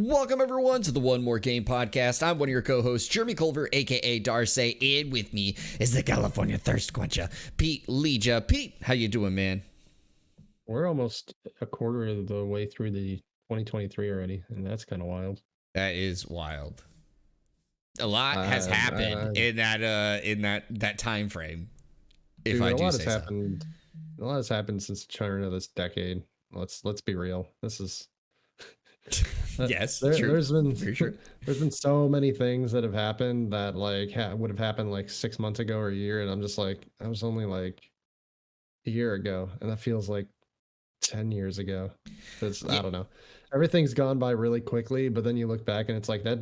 Welcome, everyone, to the One More Game podcast. I'm one of your co-hosts, Jeremy Culver, a.k.a. Darcy, and with me is the California Thirst Quencher, Pete Leja. Pete, how you doing, man? We're almost a quarter of the way through the 2023 already, and that's kind of wild. That is wild. A lot has happened in that time frame. If I do say so. A lot has happened since the turn of this decade. Let's be real. This is yes, there's been so many things that have happened that would have happened like 6 months ago or a year, and I'm just like, I was only like a year ago, and that feels like 10 years ago. I don't know. Everything's gone by really quickly, but then you look back and it's like that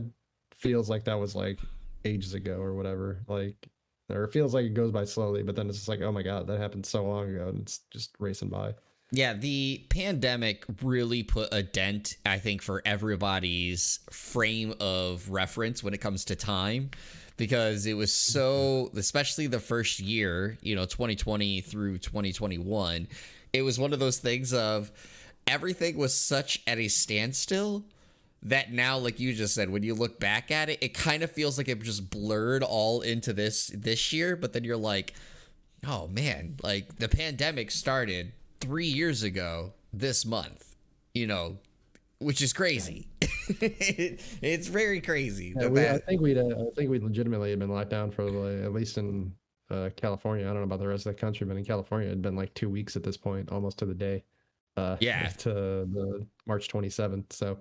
feels like that was like ages ago or whatever. Or it feels like it goes by slowly, but then it's just like, oh my God, that happened so long ago, and it's just racing by. Yeah, the pandemic really put a dent, I think, for everybody's frame of reference when it comes to time, because it was so, especially the first year, 2020 through 2021, it was one of those things of everything was such at a standstill that now, like you just said, when you look back at it, it kind of feels like it just blurred all into this year, but then you're like, oh man, like the pandemic started 3 years ago this month, which is crazy. It's very crazy. Yeah, I think we legitimately had been locked down for at least in California. I don't know about the rest of the country, but in California, it had been like 2 weeks at this point, almost to the day. To the March 27th. So,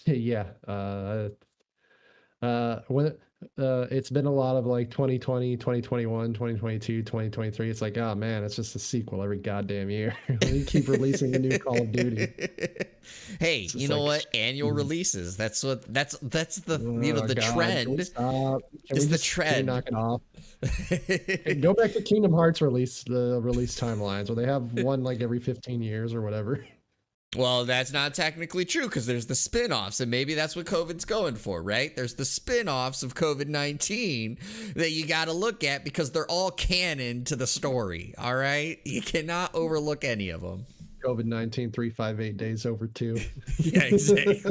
yeah. When it's been a lot of like 2020, 2021, 2022, 2023. It's like, oh man, it's just a sequel every goddamn year. We keep releasing a new Call of Duty. Hey, you know what? Annual releases. That's the the God, trend. It's the trend. Knock it off. Hey, go back to Kingdom Hearts release timelines where they have one like every 15 years or whatever. Well, that's not technically true because there's the spin-offs, and maybe that's what COVID's going for, right? There's the spin-offs of COVID-19 that you got to look at because they're all canon to the story, all right? You cannot overlook any of them. COVID-19 358 days over 2. Yeah, exactly.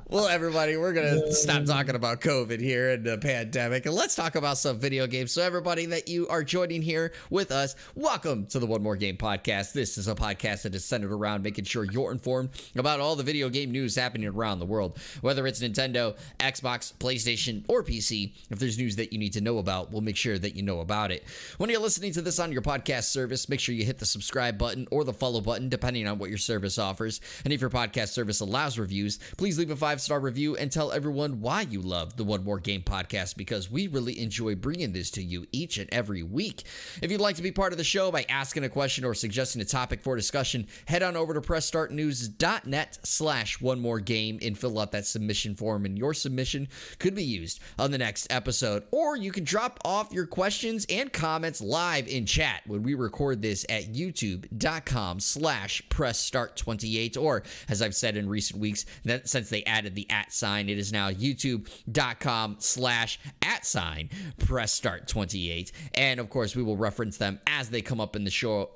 Well, everybody, we're going to stop talking about COVID here and the pandemic, and let's talk about some video games. So everybody that you are joining here with us, welcome to the One More Game podcast. This is a podcast that is centered around making sure you're informed about all the video game news happening around the world, whether it's Nintendo, Xbox, PlayStation, or PC. If there's news that you need to know about, we'll make sure that you know about it. When you're listening to this on your podcast service, make sure you hit the subscribe button or the follow button, depending on what your service offers. And if your podcast service allows reviews, please leave a 5-star review and tell everyone why you love the One More Game podcast, because we really enjoy bringing this to you each and every week. If you'd like to be part of the show by asking a question or suggesting a topic for discussion, head on over to pressstartnews.net/onemoregame and fill out that submission form, and your submission could be used on the next episode. Or you can drop off your questions and comments live in chat when we record this at youtube.com/pressstart28, or as I've said in recent weeks, that since they added the @sign, it is now youtube.com/@pressstart28. And of course, we will reference them as they come up in the show,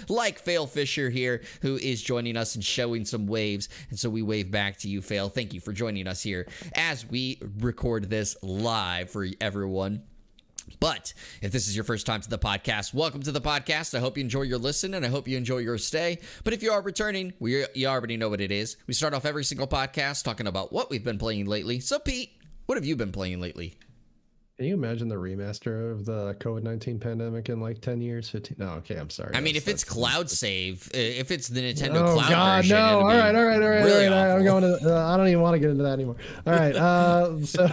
like Fail Fisher here, who is joining us and showing some waves. And so we wave back to you, Fail. Thank you for joining us here as we record this live for everyone. But if this is your first time to the podcast, welcome to the podcast. I hope you enjoy your listen, and I hope you enjoy your stay. But if you are returning, you already know what it is. We start off every single podcast talking about what we've been playing lately. So, Pete, what have you been playing lately? Can you imagine the remaster of the COVID-19 pandemic in like 10 years? 15? No, okay, I'm sorry. I mean, if it's cloud save, if it's the Nintendo cloud version, no. All right. Really I'm going to. I don't even want to get into that anymore. All right. So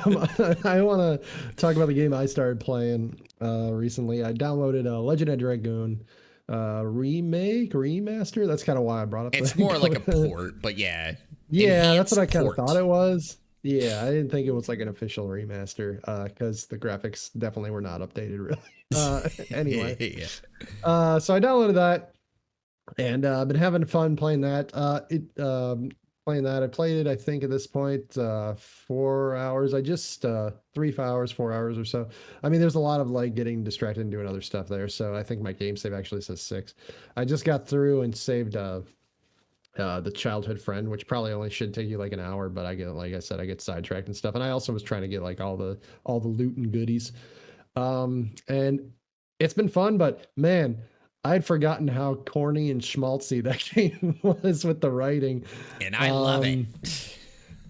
I want to talk about the game I started playing recently. I downloaded Legend of Dragoon remaster. That's kind of why I brought up. It's more like a port, but yeah. Yeah, that's what I kind of thought it was. Yeah, I didn't think it was like an official remaster because the graphics definitely were not updated really. Anyway, yeah. So I downloaded that and I've been having fun playing that. I played it, I think at this point 4 hours. I just 3 hours, 4 hours or so. I mean, there's a lot of like getting distracted and doing other stuff there. So I think my game save actually says 6. I just got through and saved the childhood friend, which probably only should take you like an hour, but like I said, I get sidetracked and stuff. And I also was trying to get like all the loot and goodies. And it's been fun, but man, I had forgotten how corny and schmaltzy that game was with the writing. And I love it.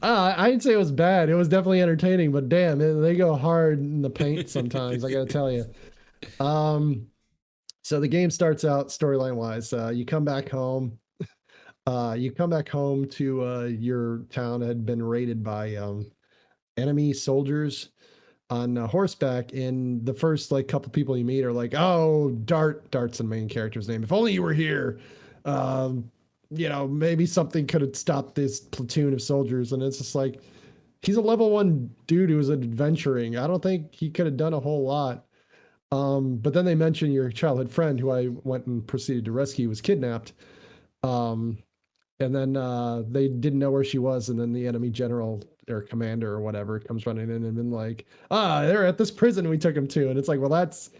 I didn't say it was bad. It was definitely entertaining, but damn, they go hard in the paint sometimes. I gotta tell you. So the game starts out storyline wise. You come back home. You come back home to your town that had been raided by enemy soldiers on horseback, and the first like couple people you meet are like, oh, Dart's the main character's name. If only you were here. Maybe something could have stopped this platoon of soldiers. And it's just like, he's a level 1 dude who was adventuring. I don't think he could have done a whole lot. But then they mention your childhood friend, who I went and proceeded to rescue, was kidnapped. And then they didn't know where she was, and then the enemy general or commander or whatever comes running in and been like, they're at this prison we took him to. And it's like, well, that's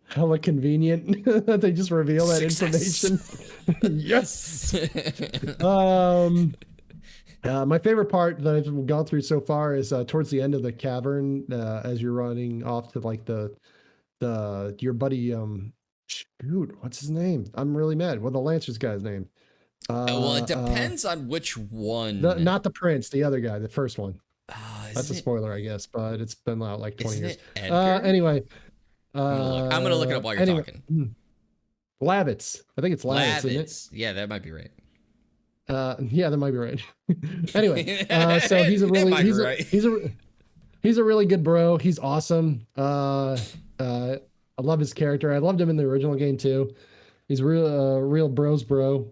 hella convenient that they just reveal that information. Yes. My favorite part that I've gone through so far is towards the end of the cavern, as you're running off to like your buddy, shoot, what's his name? I'm really mad. Well, the Lancers guy's name. Well, it depends on which one. Not the prince, the other guy, the first one. That's a it, spoiler, I guess, but it's been out like 20 years. Anyway, I'm gonna look it up while you're talking. Lavitz. I think it's Lavitz, isn't it? Yeah, that might be right. Yeah, that might be right. Anyway, so he's a really good bro. He's awesome. I love his character. I loved him in the original game too. He's a real bros bro.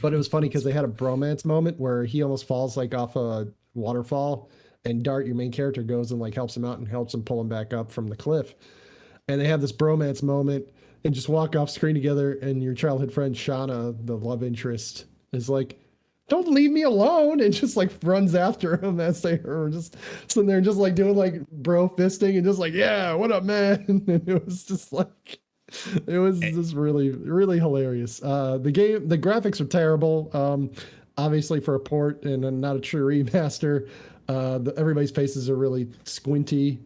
But it was funny because they had a bromance moment where he almost falls like off a waterfall, and Dart, your main character, goes and like helps him out and helps him pull him back up from the cliff. And they have this bromance moment and just walk off screen together. And your childhood friend Shauna, the love interest, is like, "Don't leave me alone," and just like runs after him as they are just sitting there, just like doing like bro fisting and just like, "Yeah, what up, man?" And it was just like, it was just really, really hilarious. The graphics are terrible. Obviously for a port and not a true remaster. Everybody's faces are really squinty.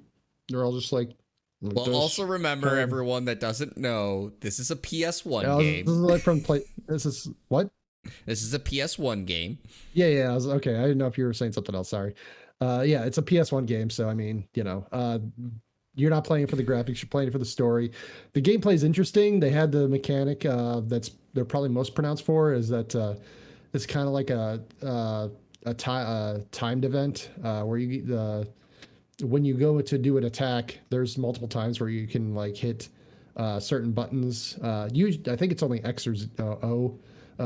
They're all just like. Well, also remember, everyone that doesn't know, this is a PS1 game. This is like from This is what? This is a PS1 game. Yeah. Okay. I didn't know if you were saying something else. Sorry. Yeah, it's a PS1 game, so I mean, you're not playing for the graphics, you're playing for the story. The gameplay is interesting. They had the mechanic that's they're probably most pronounced for is that it's kind of like a timed event where you when you go to do an attack, there's multiple times where you can like hit certain buttons. Usually, I think it's only X or O.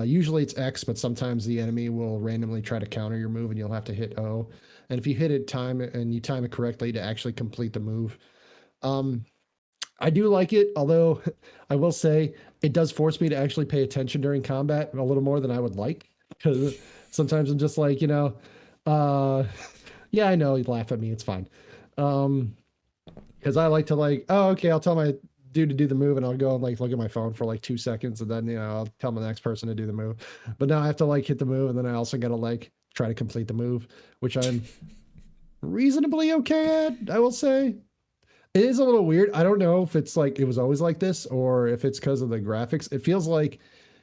Usually it's X, but sometimes the enemy will randomly try to counter your move, and you'll have to hit O. And if you hit it time it correctly to actually complete the move. I do like it, although I will say it does force me to actually pay attention during combat a little more than I would like, because sometimes I'm just like, yeah, I know, you laugh at me, it's fine. Because I like to like, oh, okay, I'll tell my dude to do the move, and I'll go and like look at my phone for like 2 seconds, and then I'll tell the next person to do the move. But now I have to like hit the move, and then I also got to like try to complete the move, which I'm reasonably okay at, I will say. It is a little weird. I don't know if it's like it was always like this or if it's because of the graphics. It feels like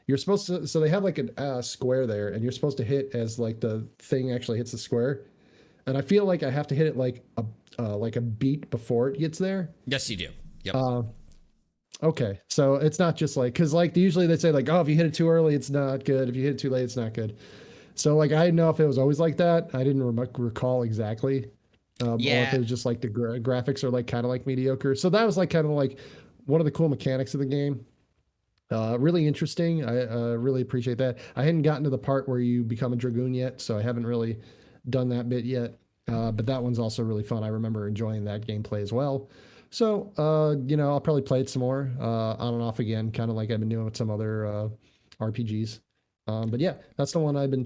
you're supposed to. So they have like a square there, and you're supposed to hit as like the thing actually hits the square. And I feel like I have to hit it like a beat before it gets there. Yes, you do. Yep. Okay, so it's not just like, because like usually they say like, oh, if you hit it too early, it's not good. If you hit it too late, it's not good. So like I didn't know if it was always like that. I didn't recall exactly. Or if it was just like the graphics are like kind of like mediocre. So that was like kind of like one of the cool mechanics of the game. Really interesting. I really appreciate that. I hadn't gotten to the part where you become a Dragoon yet, so I haven't really done that bit yet. But that one's also really fun. I remember enjoying that gameplay as well. So, I'll probably play it some more on and off again, kind of like I've been doing with some other RPGs. But yeah, that's the one I've been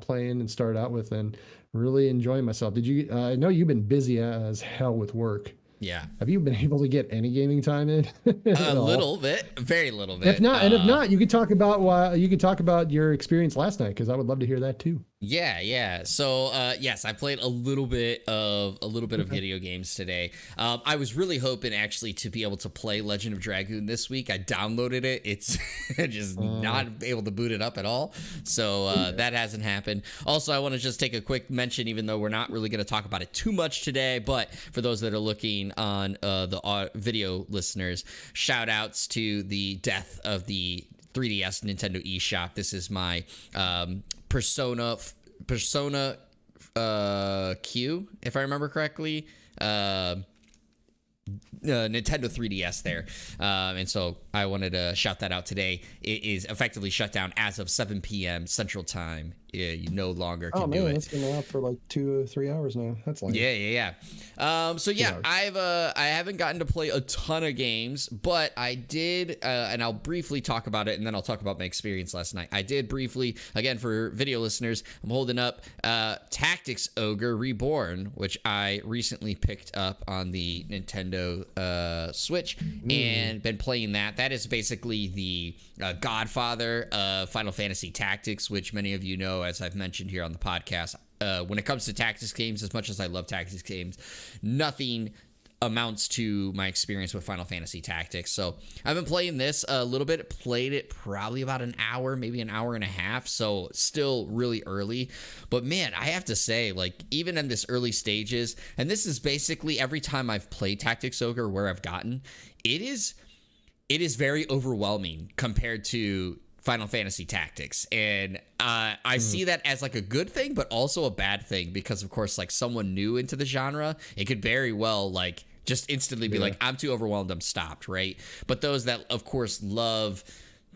playing and started out with and really enjoying myself. I know you've been busy as hell with work. Yeah. Have you been able to get any gaming time in? A little bit, very little bit. If not, you could talk about your experience last night, because I would love to hear that too. Yeah. So yes, I played a little bit of video games today. I was really hoping actually to be able to play Legend of Dragoon this week. I downloaded it. It's just not able to boot it up at all. So that hasn't happened. Also, I want to just take a quick mention, even though we're not really going to talk about it too much today, but for those that are looking on the video listeners, shout outs to the death of the 3DS Nintendo eShop. This is my Persona Q, if I remember correctly. Nintendo 3DS there. And so I wanted to shout that out today. It is effectively shut down as of 7 p.m. Central Time. You no longer can do it. It's been out for like 2 or 3 hours now. That's like yeah. So yeah, I haven't gotten to play a ton of games, but I did, and I'll briefly talk about it, and then I'll talk about my experience last night. I did briefly, again for video listeners, I'm holding up Tactics Ogre Reborn, which I recently picked up on the Nintendo Switch and been playing that. That is basically the godfather of Final Fantasy Tactics, which many of you know, as I've mentioned here on the podcast. When it comes to tactics games, as much as I love tactics games, nothing amounts to my experience with Final Fantasy Tactics. So I've been playing this a little bit, played it probably about an hour, maybe an hour and a half. So still really early, but man, I have to say, like, even in this early stages, and this is basically every time I've played Tactics Ogre where I've gotten, it is very overwhelming compared to Final Fantasy Tactics, and I see that as like a good thing, but also a bad thing, because of course, like, someone new into the genre, it could very well like just instantly be like, I'm too overwhelmed, I'm stopped, right? But those that of course love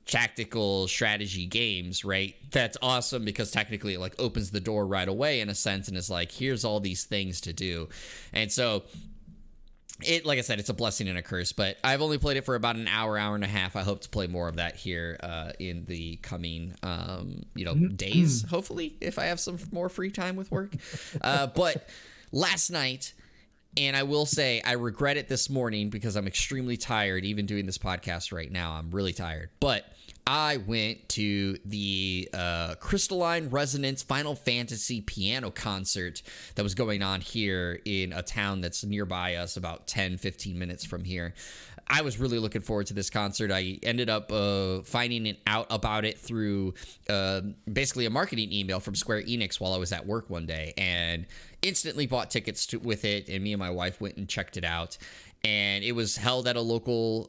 tactical strategy games, right, that's awesome, because technically it like opens the door right away in a sense, and is like, here's all these things to do. And so it, like I said, it's a blessing and a curse, but I've only played it for about an hour and a half. I hope to play more of that here in the coming, days, hopefully, if I have some more free time with work. But last night, and I will say I regret it this morning because I'm extremely tired, even doing this podcast right now. I'm really tired, but I went to the Crystalline Resonance Final Fantasy piano concert that was going on here in a town that's nearby us, about 10-15 minutes from here. I was really looking forward to this concert. I ended up finding out about it through basically a marketing email from Square Enix while I was at work one day, and instantly bought tickets with it, and me and my wife went and checked it out. And it was held at a local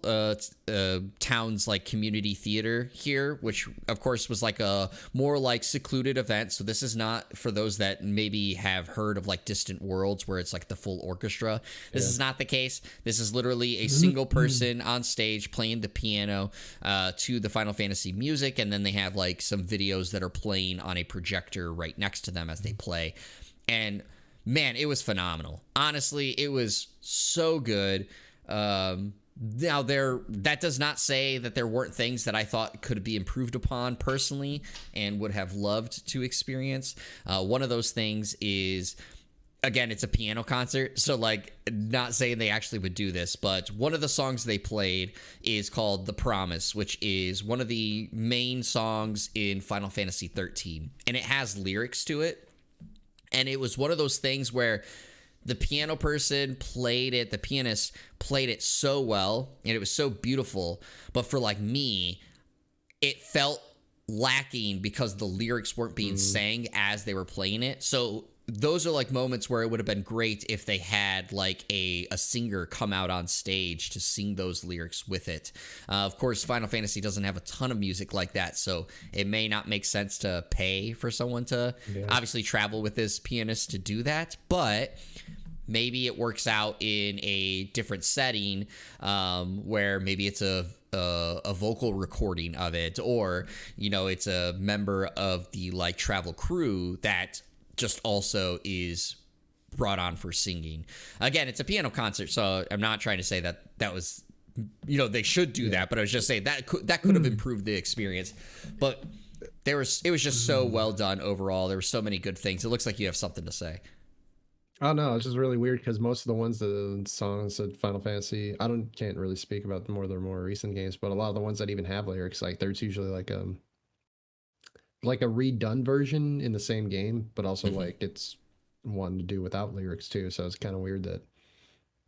town's like community theater here, which of course was like a more like secluded event. So this is not for those that maybe have heard of like Distant Worlds, where it's like the full orchestra. This is not the case. This is literally a single person on stage playing the piano to the Final Fantasy music, and then they have like some videos that are playing on a projector right next to them as they play. And man, it was phenomenal. Honestly, it was so good. Now, that does not say that there weren't things that I thought could be improved upon personally and would have loved to experience. One of those things is, again, it's a piano concert, so like, not saying they actually would do this, but one of the songs they played is called The Promise, which is one of the main songs in Final Fantasy 13, and it has lyrics to it. And it was one of those things where the piano person played it, the pianist played it so well, and it was so beautiful. But for like me, it felt lacking because the lyrics weren't being sang as they were playing it. So those are like moments where it would have been great if they had like a singer come out on stage to sing those lyrics with it. Of course, Final Fantasy doesn't have a ton of music like that, so it may not make sense to pay for someone to obviously travel with this pianist to do that, but maybe it works out in a different setting where maybe it's a vocal recording of it, or, you know, it's a member of the like travel crew that just also is brought on for singing. Again, it's a piano concert, so I'm not trying to say that was, you know, they should do that, but I was just saying that could have improved the experience. But it was just so well done overall. There were so many good things. It looks like you have something to say. Oh no, it's just really weird because most of the ones the songs that Final Fantasy, I don't can't really speak about the more recent games, but a lot of the ones that even have lyrics, like there's usually like a redone version in the same game, but also Mhm. like it's one to do without lyrics too. So it's kind of weird that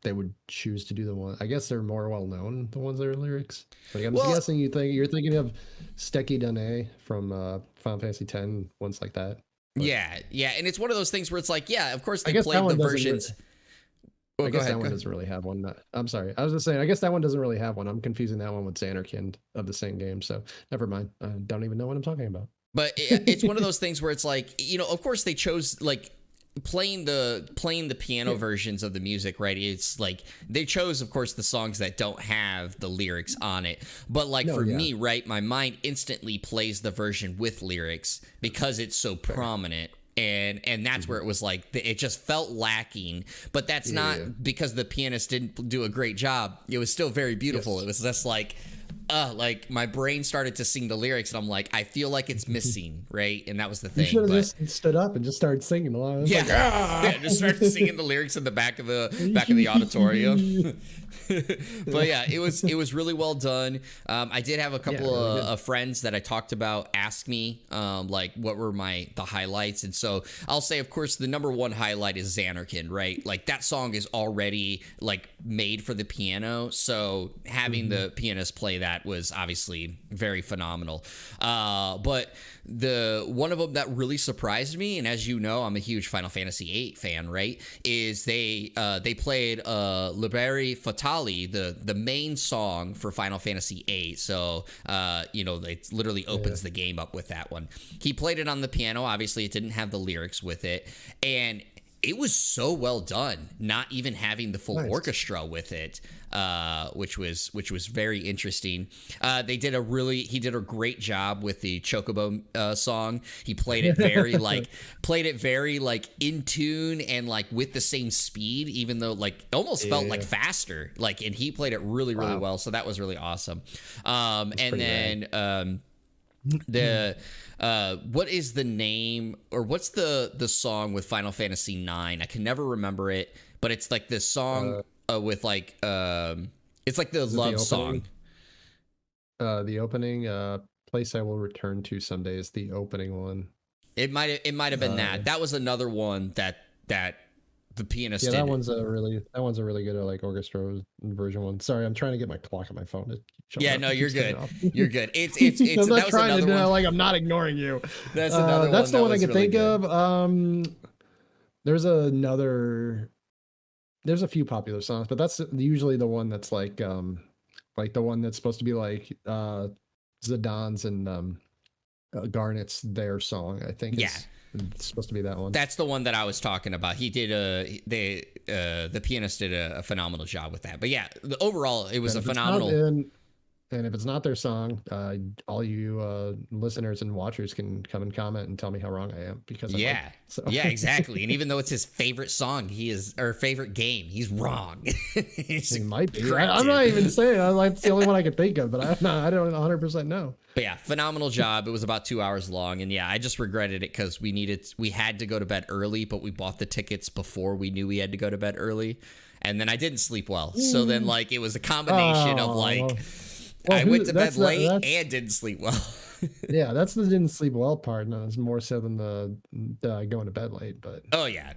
they would choose to do the one. I guess they're more well known, the ones that are lyrics. Like I'm Well, guessing you're thinking of Steki Dane from Final Fantasy X, ones like that. But yeah, and it's one of those things where it's like, yeah, of course I they guess that played the one doesn't. versions. Well, I go guess ahead. that one doesn't really have one. I'm sorry. I was just saying. I guess that one doesn't really have one. I'm confusing that one with Xanarkand of the same game. So never mind. I don't even know what I'm talking about. But it's one of those things where it's like, of course they chose like playing the piano versions of the music, right? It's like they chose, of course, the songs that don't have the lyrics on it. But like for me, right, my mind instantly plays the version with lyrics because it's so prominent. And that's where it was like it just felt lacking, but that's not because the pianist didn't do a great job. It was still very beautiful. It was just like my brain started to sing the lyrics and I'm like, I feel like it's missing, right? And that was the thing. You should have just stood up and just started singing along. Yeah, like, yeah, just started singing the lyrics in the back of the auditorium. But yeah, it was really well done. I did have a couple of friends that I talked about ask me like what were the highlights, and so I'll say, of course, the number one highlight is Xanarkand, right? Like that song is already like made for the piano, so having the pianist play that was obviously very phenomenal. But the one of them that really surprised me, and as you know, I'm a huge Final Fantasy VIII fan, right? Is they played Liberi Fatali, the main song for Final Fantasy VIII. So it literally opens the game up with that one. He played it on the piano. Obviously, it didn't have the lyrics with it, and it was so well done, not even having the full orchestra with it, which was very interesting. He did a great job with the Chocobo song. He played it very like in tune and like with the same speed, even though like almost felt like faster. Like, and he played it really well. So that was really awesome. What is the name, or what's the song with Final Fantasy IX? I can never remember it, but it's like this song with like it's like the love song. The opening Place I Will Return to Someday is the opening one. It might have been that. That was another one that the pianist did. That one's a really good like orchestra version one. Sorry, I'm trying to get my clock on my phone. No, you're good. You're good. It's I'm not trying to do like I'm not ignoring you. That's another that's one. The one I can think of. There's a few popular songs, but that's usually the one that's like the one that's supposed to be like Zidane's and Garnet's their song, I think. It's supposed to be that one. That's the one that I was talking about. He did the pianist did a phenomenal job with that. But yeah, overall it was a phenomenal. And if it's not their song, all you listeners and watchers can come and comment and tell me how wrong I am, because yeah, exactly. And even though it's his favorite song, or favorite game, he's wrong. He might be. I'm not even saying. It's the only one I can think of, but I don't 100% know. But yeah, phenomenal job. It was about 2 hours long, and yeah, I just regretted it because we had to go to bed early, but we bought the tickets before we knew we had to go to bed early, and then I didn't sleep well. So then like it was a combination of like. I went to bed late and didn't sleep well. Yeah, that's the didn't sleep well part. No, it's more so than the going to bed late. But oh yeah,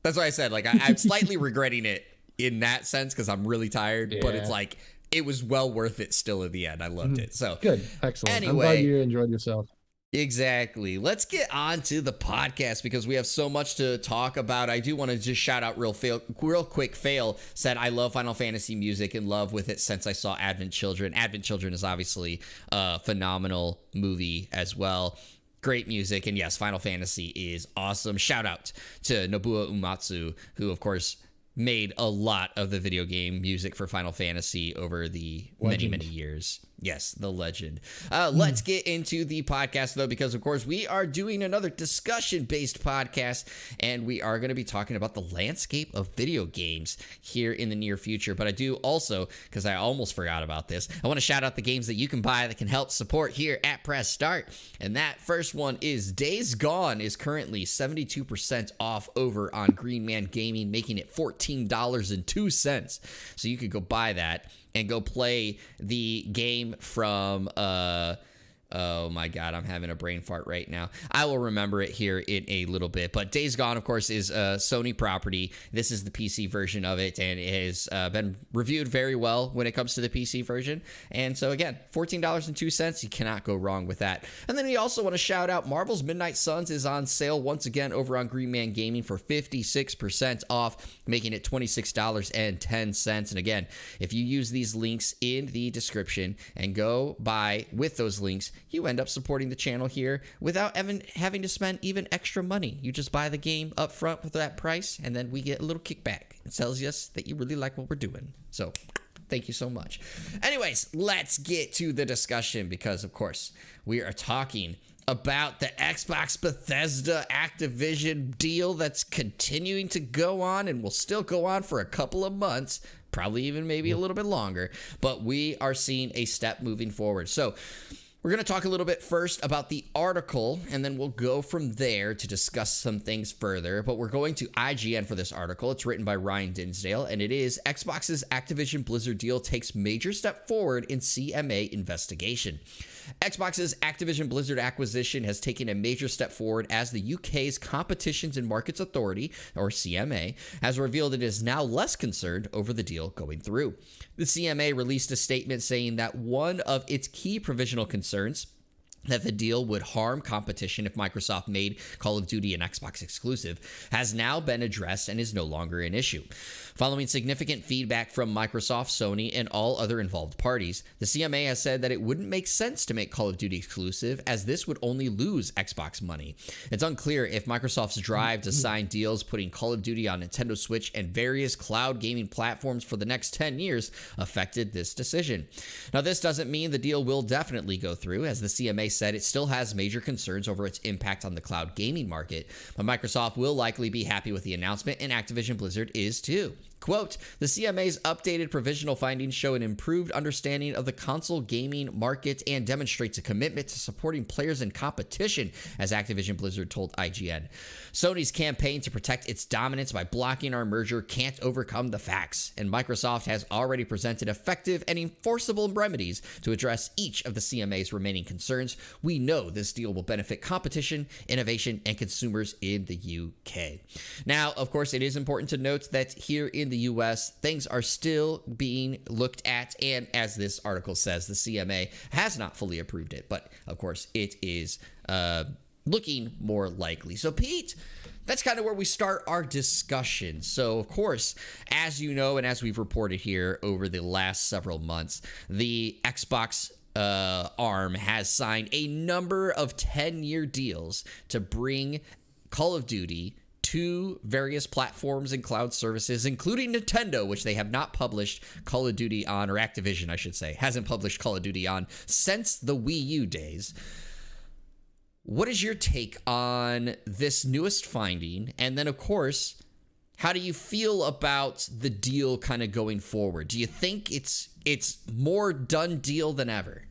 that's why I said like I'm slightly regretting it in that sense because I'm really tired. But it's like it was well worth it still in the end. I loved it. So good, excellent. Anyway, I'm glad you enjoyed yourself. Exactly. Let's get on to the podcast because we have so much to talk about. I do want to just shout out real quick. Fail said, I love Final Fantasy music, in love with it since I saw Advent Children. Advent Children is obviously a phenomenal movie as well. Great music. And yes, Final Fantasy is awesome. Shout out to Nobuo Uematsu, who, of course, made a lot of the video game music for Final Fantasy over the many years. Yes, the legend. Let's get into the podcast, though, because, of course, we are doing another discussion-based podcast, and we are going to be talking about the landscape of video games here in the near future. But I do also, because I almost forgot about this, I want to shout out the games that you can buy that can help support here at Press Start. And that first one is Days Gone is currently 72% off over on Green Man Gaming, making it $14.02. So you could go buy that and go play the game from, oh my God, I'm having a brain fart right now. I will remember it here in a little bit. But Days Gone, of course, is a Sony property. This is the PC version of it, and it has been reviewed very well when it comes to the PC version. And so, again, $14.02. You cannot go wrong with that. And then we also want to shout out Marvel's Midnight Suns is on sale once again over on Green Man Gaming for 56% off, making it $26.10. And again, if you use these links in the description and go buy with those links, you end up supporting the channel here without even having to spend even extra money. You just buy the game up front with that price, and then we get a little kickback. It tells us that you really like what we're doing. So thank you so much. Anyways, let's get to the discussion because, of course, we are talking about the Xbox Bethesda Activision deal that's continuing to go on and will still go on for a couple of months, probably even maybe a little bit longer, but we are seeing a step moving forward. So we're going to talk a little bit first about the article, and then we'll go from there to discuss some things further. But we're going to IGN for this article. It's written by Ryan Dinsdale, and it is Xbox's Activision Blizzard deal takes major step forward in CMA investigation. Xbox's Activision Blizzard acquisition has taken a major step forward as the UK's Competitions and Markets Authority, or CMA, has revealed it is now less concerned over the deal going through. The CMA released a statement saying that one of its key provisional concerns that the deal would harm competition if Microsoft made Call of Duty an Xbox exclusive has now been addressed and is no longer an issue. Following significant feedback from Microsoft, Sony, and all other involved parties, the CMA has said that it wouldn't make sense to make Call of Duty exclusive, as this would only lose Xbox money. It's unclear if Microsoft's drive to sign deals putting Call of Duty on Nintendo Switch and various cloud gaming platforms for the next 10 years affected this decision. Now, this doesn't mean the deal will definitely go through, as the CMA said it still has major concerns over its impact on the cloud gaming market, but Microsoft will likely be happy with the announcement, and Activision Blizzard is too. Quote, the CMA's updated provisional findings show an improved understanding of the console gaming market and demonstrates a commitment to supporting players in competition, as Activision Blizzard told IGN. Sony's campaign to protect its dominance by blocking our merger can't overcome the facts, and Microsoft has already presented effective and enforceable remedies to address each of the CMA's remaining concerns. We know this deal will benefit competition, innovation, and consumers in the UK. Now, of course, it is important to note that here in the US, things are still being looked at, and as this article says, the CMA has not fully approved it, but of course it is looking more likely. So Pete, that's kind of where we start our discussion. So of course, as you know, and as we've reported here over the last several months, the Xbox arm has signed a number of 10-year deals to bring Call of Duty to various platforms and cloud services, including Nintendo, which they have not published Call of Duty on, or Activision, I should say, hasn't published Call of Duty on since the Wii U days. What is your take on this newest finding? And then, of course, how do you feel about the deal kind of going forward? Do you think it's more done deal than ever?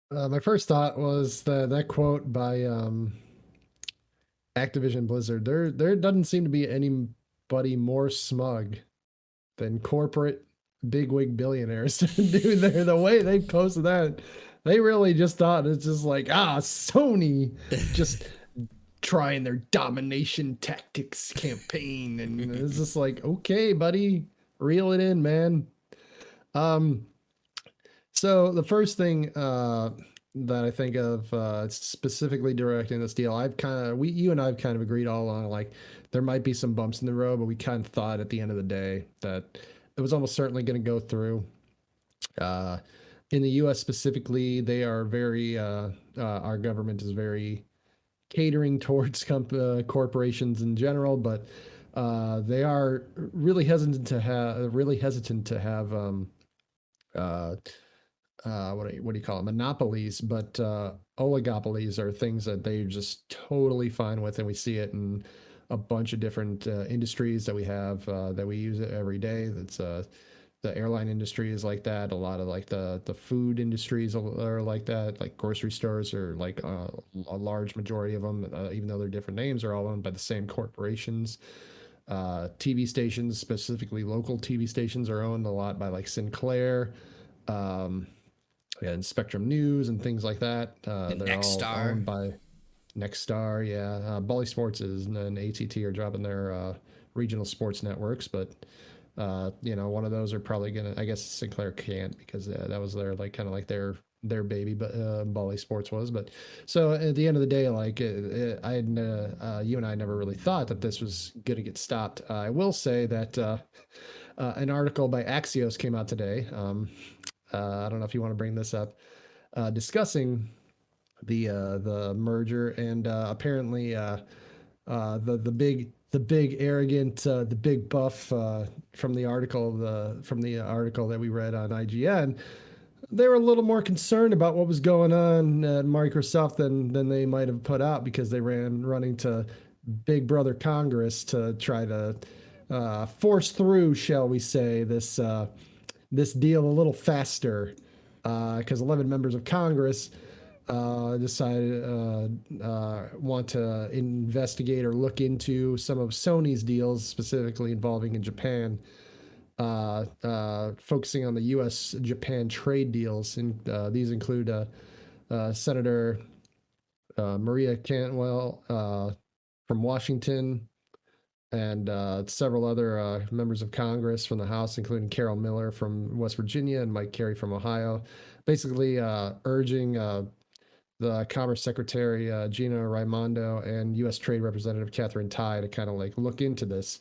My first thought was that quote by Activision Blizzard. There doesn't seem to be anybody more smug than corporate bigwig billionaires. Dude, the way they posted that, they really just thought it's just like, Sony just trying their domination tactics campaign, and it's just like, okay, buddy, reel it in, man. So the first thing that I think of specifically directing this deal, you and I have kind of agreed all along, like there might be some bumps in the road, but we kind of thought at the end of the day that it was almost certainly going to go through. In the U.S. specifically, they are very, our government is very catering towards corporations in general, but They are really hesitant to have uh, what do you call it? Monopolies, but oligopolies are things that they're just totally fine with, and we see it in a bunch of different industries that we have that we use it every day. That's the airline industry is like that. A lot of like the food industries are like that. Like grocery stores are like a large majority of them, even though they're different names, are all owned by the same corporations. TV stations, specifically local TV stations, are owned a lot by like Sinclair. Um, and Spectrum News and things like that. And They're Next all Star. owned by Nexstar. Yeah, Bally Sports is and ATT are dropping their regional sports networks, but one of those are probably gonna. I guess Sinclair can't because that was their like kind of like their baby, but Bally Sports was. But so at the end of the day, like you and I never really thought that this was gonna get stopped. I will say that an article by Axios came out today. I don't know if you want to bring this up, discussing the merger and apparently the big arrogant the big buff from the article that we read on IGN. They were a little more concerned about what was going on at Microsoft than they might have put out, because they running to Big Brother Congress to try to force through, shall we say, this deal a little faster, because 11 members of Congress decided want to investigate or look into some of Sony's deals, specifically involving in Japan, focusing on the U.S.-Japan trade deals. And these include Senator Maria Cantwell from Washington, and several other members of Congress from the House, including Carol Miller from West Virginia and Mike Carey from Ohio, basically urging the Commerce Secretary Gina Raimondo and U.S. Trade Representative Catherine Tai to kind of like look into this.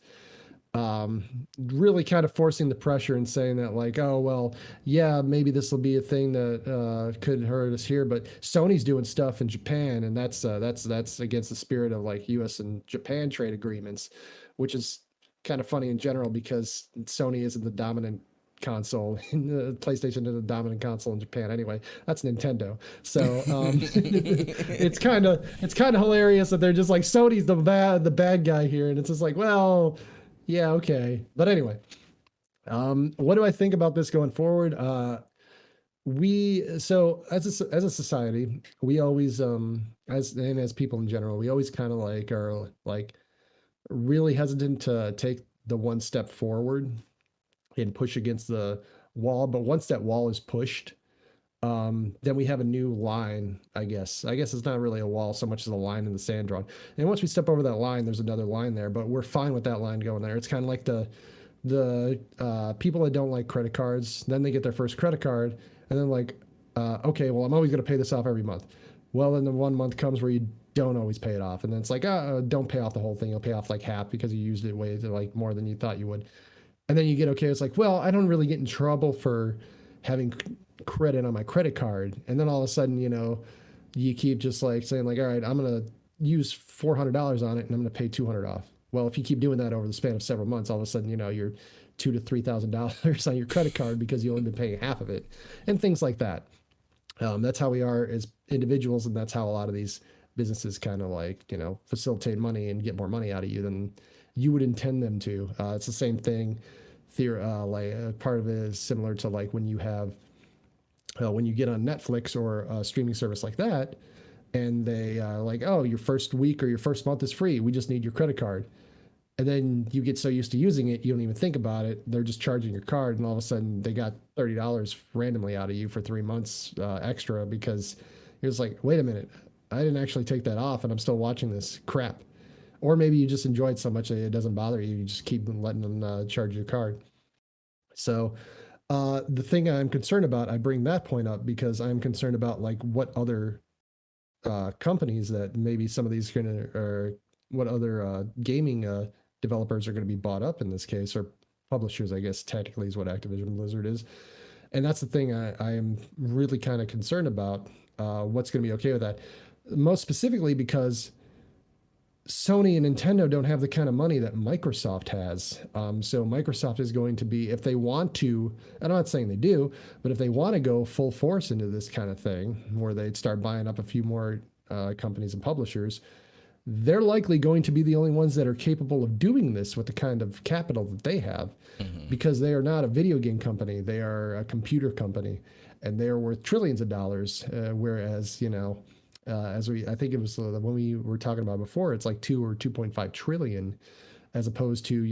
Really kind of forcing the pressure and saying that like, oh, well, yeah, maybe this will be a thing that could hurt us here, but Sony's doing stuff in Japan, and that's against the spirit of like U.S. and Japan trade agreements, which is kind of funny in general because Sony isn't the dominant console. The PlayStation is the dominant console in Japan anyway. That's Nintendo. So it's kind of hilarious that they're just like, Sony's the bad guy here, and it's just like, well, yeah, okay. But anyway, what do I think about this going forward? So as a society, we always as people in general, we always kind of like are like really hesitant to take the one step forward and push against the wall. But once that wall is pushed, then we have a new line, I guess. I guess it's not really a wall so much as a line in the sand drawn. And once we step over that line, there's another line there, but we're fine with that line going there. It's kind of like the people that don't like credit cards, then they get their first credit card, and then like, okay, well, I'm always going to pay this off every month. Well, then the 1 month comes where you don't always pay it off, and then it's like, don't pay off the whole thing. You'll pay off like half because you used it way to like more than you thought you would. And then you get, okay, it's like, well, I don't really get in trouble for having credit on my credit card. And then all of a sudden, you keep just like saying like, all right, I'm going to use $400 on it and I'm going to pay 200 off. Well, if you keep doing that over the span of several months, all of a sudden, you're $2,000 to $3,000 on your credit card because you only been paying half of it, and things like that. That's how we are as individuals, and that's how a lot of these businesses kind of like, facilitate money and get more money out of you than you would intend them to. It's the same thing. Part of it is similar to like when you have when you get on Netflix or a streaming service like that, and they like, oh, your first week or your first month is free. We just need your credit card. And then you get so used to using it, you don't even think about it. They're just charging your card, and all of a sudden they got $30 randomly out of you for 3 months extra, because it was like, wait a minute, I didn't actually take that off, and I'm still watching this crap. Or maybe you just enjoy it so much that it doesn't bother you. You just keep letting them charge your card. So the thing I'm concerned about, I bring that point up because I'm concerned about like what other companies that maybe some of these or what other gaming developers are going to be bought up in this case, or publishers, I guess technically is what Activision Blizzard is. And that's the thing I am really kind of concerned about, what's going to be okay with that. Most specifically because Sony and Nintendo don't have the kind of money that Microsoft has. So Microsoft is going to be, if they want to, and I'm not saying they do, but if they want to go full force into this kind of thing, where they'd start buying up a few more companies and publishers, they're likely going to be the only ones that are capable of doing this with the kind of capital that they have, because they are not a video game company. They are a computer company, and they are worth trillions of dollars. Whereas, I think it was when we were talking about before, it's like 2 or 2.5 trillion, as opposed to,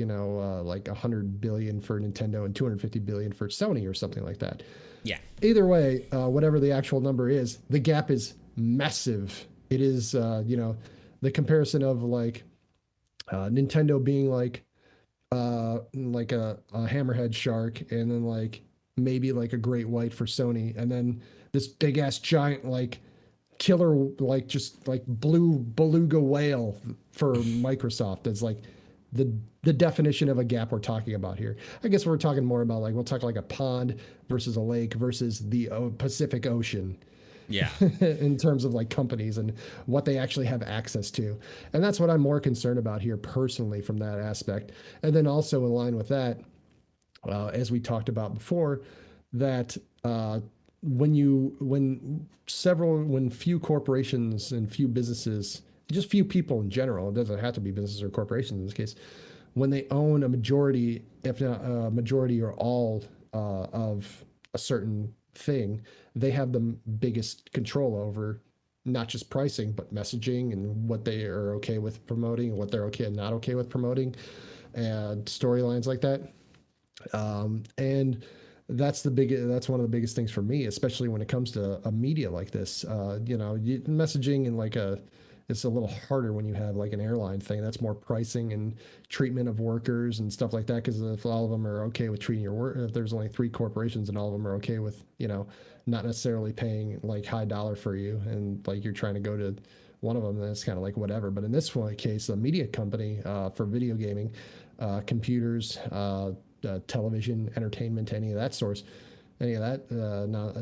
like 100 billion for Nintendo and 250 billion for Sony or something like that. Yeah. Either way, whatever the actual number is, the gap is massive. It is, the comparison of like Nintendo being like a hammerhead shark, and then like maybe like a great white for Sony, and then this big ass giant like killer like just like blue beluga whale for Microsoft. Is like the definition of a gap we're talking about here. I guess we're talking more about like, we'll talk like a pond versus a lake versus the Pacific Ocean. Yeah. In terms of like companies and what they actually have access to. And that's what I'm more concerned about here personally from that aspect. And then also in line with that, as we talked about before, that when few corporations and few businesses, just few people in general, it doesn't have to be businesses or corporations in this case, when they own a majority, if not a majority or all of a certain thing, they have the biggest control over not just pricing, but messaging and what they are okay with promoting and what they're okay and not okay with promoting, and storylines like that. And that's one of the biggest things for me, especially when it comes to a media like this. Messaging and like it's a little harder when you have like an airline thing. That's more pricing and treatment of workers and stuff like that. Because if all of them are okay with treating your work, if there's only 3 corporations and all of them are okay with, not necessarily paying like high dollar for you, and like you're trying to go to one of them, then it's kind of like whatever. But in this one case, a media company for video gaming, computers, television, entertainment, any of that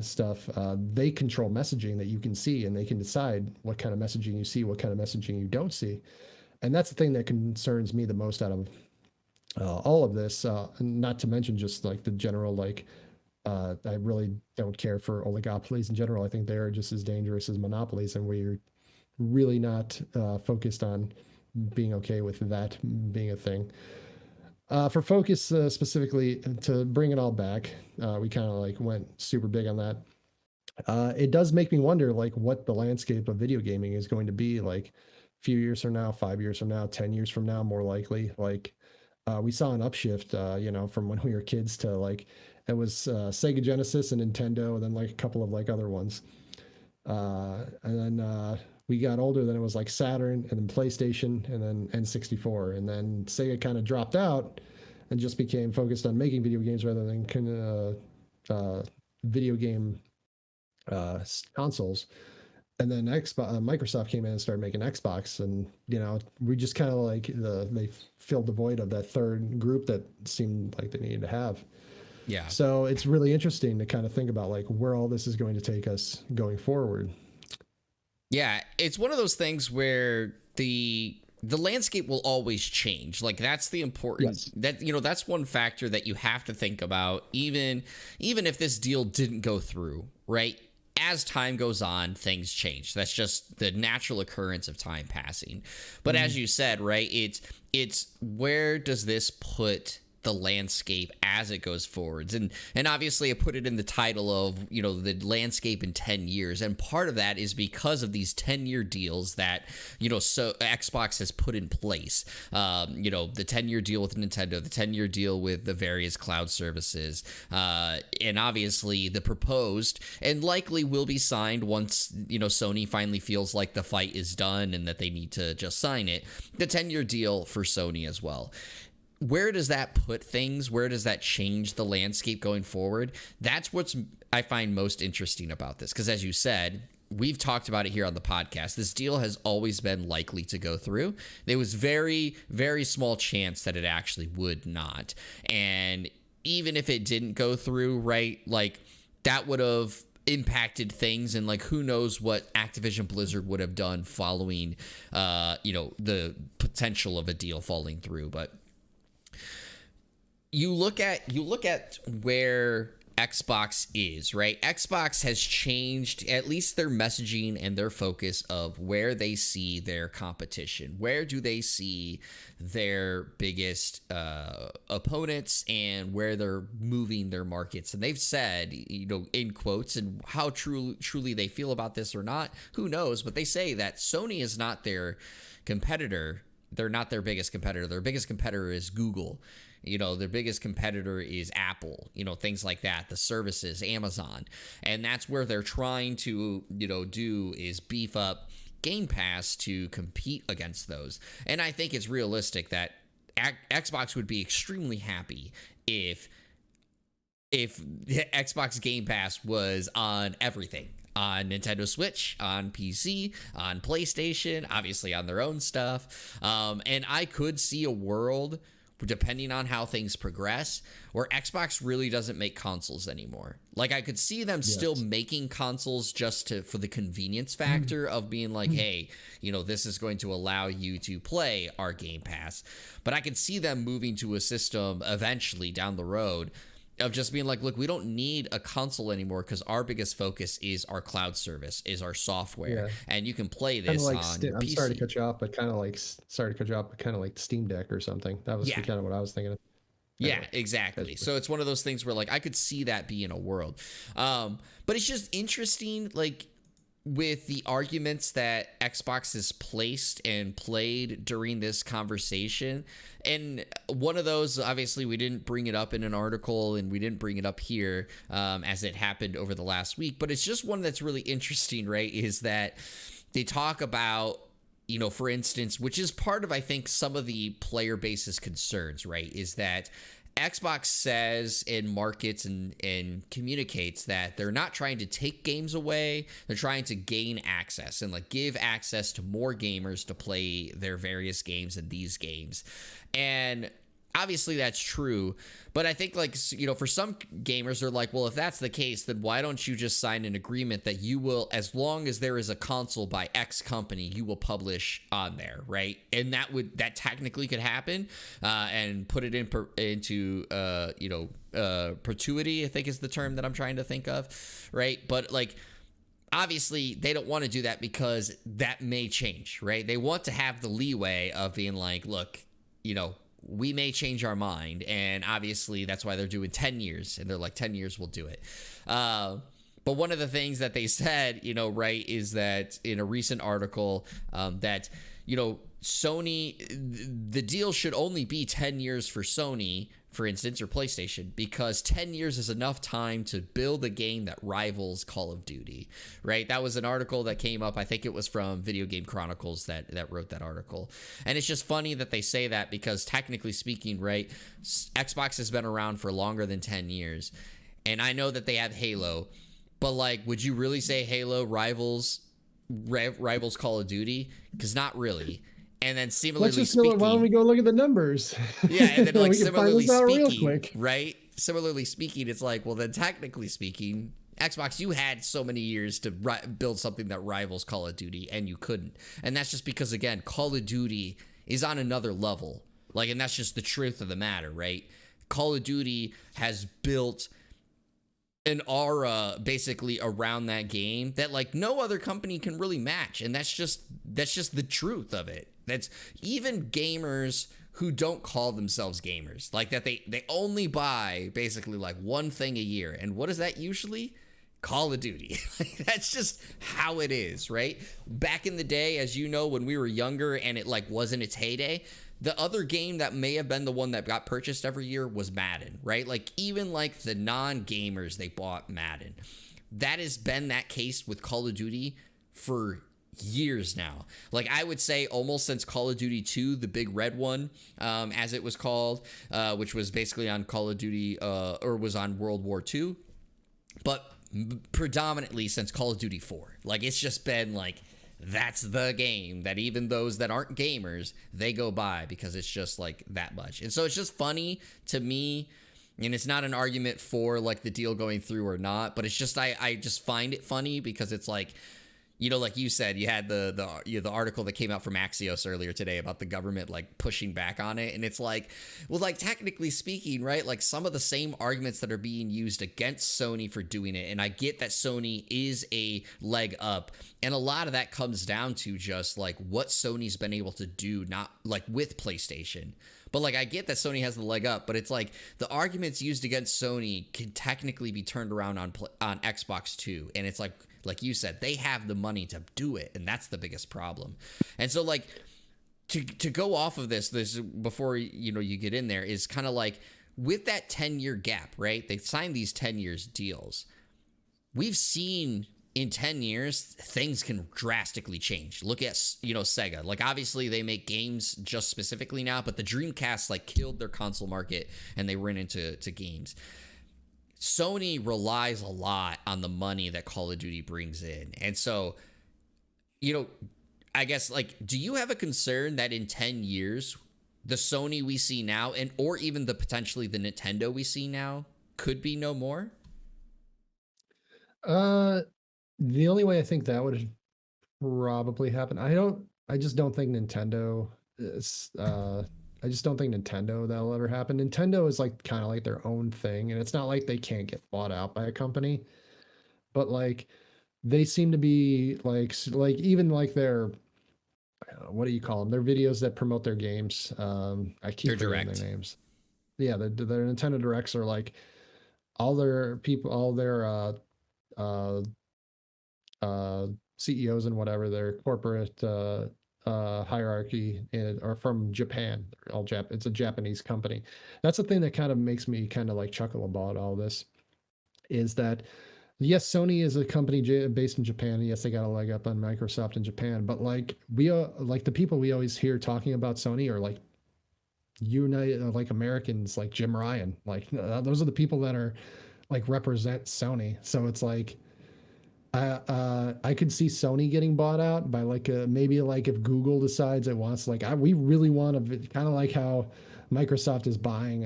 stuff, they control messaging that you can see, and they can decide what kind of messaging you see, what kind of messaging you don't see. And that's the thing that concerns me the most out of all of this, not to mention just like the general, like, I really don't care for oligopolies in general. I think they're just as dangerous as monopolies, and we're really not focused on being okay with that being a thing. For Focus specifically, to bring it all back, we kind of like went super big on that. It does make me wonder like what the landscape of video gaming is going to be like a few years from now, 5 years from now, 10 years from now, more likely. Like we saw an upshift, from when we were kids to like, it was Sega Genesis and Nintendo, and then like a couple of like other ones. And then we got older, then it was like Saturn, and then PlayStation, and then N64, and then Sega kind of dropped out and just became focused on making video games rather than video game consoles. And then Microsoft came in and started making Xbox, and we just kind of like they filled the void of that third group that seemed like they needed to have. Yeah. So it's really interesting to kind of think about like where all this is going to take us going forward. Yeah, it's one of those things where the landscape will always change. Like that's the importance. Yes. That's one factor that you have to think about, even if this deal didn't go through, right? As time goes on, things change. That's just the natural occurrence of time passing. But as you said, right, it's where does this put the landscape as it goes forwards, and obviously I put it in the title of the landscape in 10 years, and part of that is because of these 10-year deals that so Xbox has put in place. The 10-year deal with Nintendo, the 10-year deal with the various cloud services, and obviously the proposed and likely will be signed once Sony finally feels like the fight is done and that they need to just sign it, the 10-year deal for Sony as well. Where does that put things? Where does that change the landscape going forward? That's what's I find most interesting about this, because as you said, we've talked about it here on the podcast. This deal has always been likely to go through. There was very, very small chance that it actually would not. And even if it didn't go through, right, like that would have impacted things, and like who knows what Activision Blizzard would have done following the potential of a deal falling through. But you look at where Xbox is, right? Xbox has changed at least their messaging and their focus of where they see their competition. Where do they see their biggest opponents and where they're moving their markets? And they've said, in quotes, and how truly they feel about this or not, who knows? But they say that Sony is not their competitor. They're not their biggest competitor. Their biggest competitor is Google. Their biggest competitor is Apple, things like that, the services, Amazon. And that's where they're trying to, do is beef up Game Pass to compete against those. And I think it's realistic that Xbox would be extremely happy if Xbox Game Pass was on everything. On Nintendo Switch, on PC, on PlayStation, obviously on their own stuff. And I could see a world, depending on how things progress, where Xbox really doesn't make consoles anymore. Like, I could see them still making consoles just for the convenience factor of being like, hey, this is going to allow you to play our Game Pass. But I could see them moving to a system eventually down the road of just being like, look, we don't need a console anymore because our biggest focus is our cloud service, is our software, and you can play this on PC. I'm sorry to cut you off, but kind of like Steam Deck or something. That was kind of what I was thinking of. Yeah, exactly. So it's one of those things where like I could see that being a world. But it's just interesting, like, with the arguments that Xbox has placed and played during this conversation. And one of those, obviously, we didn't bring it up in an article and we didn't bring it up here as it happened over the last week. But it's just one that's really interesting, right? Is that they talk about, for instance, which is part of, I think, some of the player base's concerns, right? Is that Xbox says and markets and communicates that they're not trying to take games away. They're trying to gain access and like give access to more gamers to play their various games and these games. And obviously that's true, but I think like, for some gamers they're like, well, if that's the case, then why don't you just sign an agreement that you will, as long as there is a console by X company, you will publish on there, right? And that technically could happen, and put it into perpetuity, I think is the term that I'm trying to think of, right? But like, obviously they don't want to do that because that may change, right? They want to have the leeway of being like, look, we may change our mind. And obviously that's why they're doing 10 years. And they're like, 10 years, we'll do it. But one of the things that they said, right, is that in a recent article that, Sony, the deal should only be 10 years for Sony, for instance, or PlayStation, because 10 years is enough time to build a game that rivals Call of Duty, right? That was an article that came up. I think it was from Video Game Chronicles that wrote that article. And it's just funny that they say that because technically speaking, right, Xbox has been around for longer than 10 years. And I know that they have Halo, but like, would you really say Halo rivals Call of Duty? Because not really. And then similarly speaking, why don't we go look at the numbers? Yeah, and then like similarly real speaking, quick. right? Similarly speaking, it's like, well, then technically speaking, Xbox, you had so many years to build something that rivals Call of Duty, and you couldn't. And that's just because, again, Call of Duty is on another level. Like, and that's just the truth of the matter, right? Call of Duty has built an aura basically around that game that like no other company can really match, and that's just the truth of it. That's even gamers who don't call themselves gamers, like that they only buy basically like one thing a year, and what is that usually? Call of Duty. That's just how it is, right? Back in the day, as you know, when we were younger and it like wasn't its heyday, the other game that may have been the one that got purchased every year was Madden, right? Like even like the non-gamers, they bought Madden. That has been that case with Call of Duty for years now. Like I would say almost since Call of Duty 2, the big red one, as it was called, which was basically on Call of Duty or was on World War II, but predominantly since Call of Duty 4. Like it's just been like, that's the game that even those that aren't gamers, they go by because it's just like that much. And so it's just funny to me And it's not an argument for like the deal going through or not, but it's just I just find it funny because it's like, you know, like you said, you had the article that came out from Axios earlier today about the government like pushing back on it, and it's like, well, like technically speaking, right? Like some of the same arguments that are being used against Sony for doing it, and I get that Sony is a leg up, and a lot of that comes down to just like what Sony's been able to do, not like with PlayStation. But like I get that Sony has the leg up, but it's like the arguments used against Sony can technically be turned around on Xbox too, and it's like you said, they have the money to do it, and that's the biggest problem. And so like to go off of this before you know you get in there is kind of like with that 10-year gap, right? They signed these 10 years deals. We've seen in 10 years things can drastically change. Look at, you know, Sega. Like obviously they make games just specifically now, but the Dreamcast like killed their console market and they ran into games. Sony relies a lot on the money that Call of Duty brings in. And so, you know, I guess like, do you have a concern that in 10 years, the Sony we see now and or even the potentially the Nintendo we see now could be no more? The only way I think that would probably happen, I just don't think Nintendo is, I just don't think Nintendo that'll ever happen. Nintendo is like kind of like their own thing, and it's not like they can't get bought out by a company, but like they seem to be like even like their what do you call them? Their videos that promote their games. I keep They're forgetting direct. their names. Yeah, their Nintendo Directs are like all their people, all their uh, CEOs and whatever, their corporate hierarchy are from Japan. They're all it's a Japanese company. That's the thing that kind of makes me kind of like chuckle about all this is that yes, Sony is a company based in Japan. And yes, they got a leg up on Microsoft in Japan, but like like the people we always hear talking about Sony are like like Americans, like Jim Ryan, like those are the people that are like represent Sony. So it's like I could see Sony getting bought out by like maybe like if Google decides it wants like we really want to kind of like how Microsoft is buying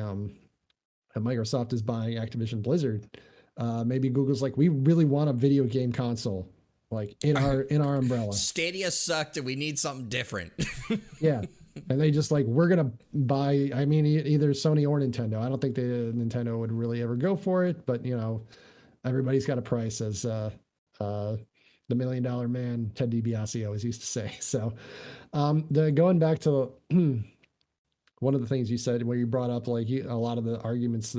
Activision Blizzard. Maybe Google's like we really want a video game console like in our umbrella. Stadia sucked and we need something different. Yeah. And they just like we're gonna buy. I mean, either Sony or Nintendo. I don't think the Nintendo would really ever go for it, but you know, everybody's got a price, as the $1 million man Ted DiBiase always used to say. So, going back to one of the things you said where you brought up like a lot of the arguments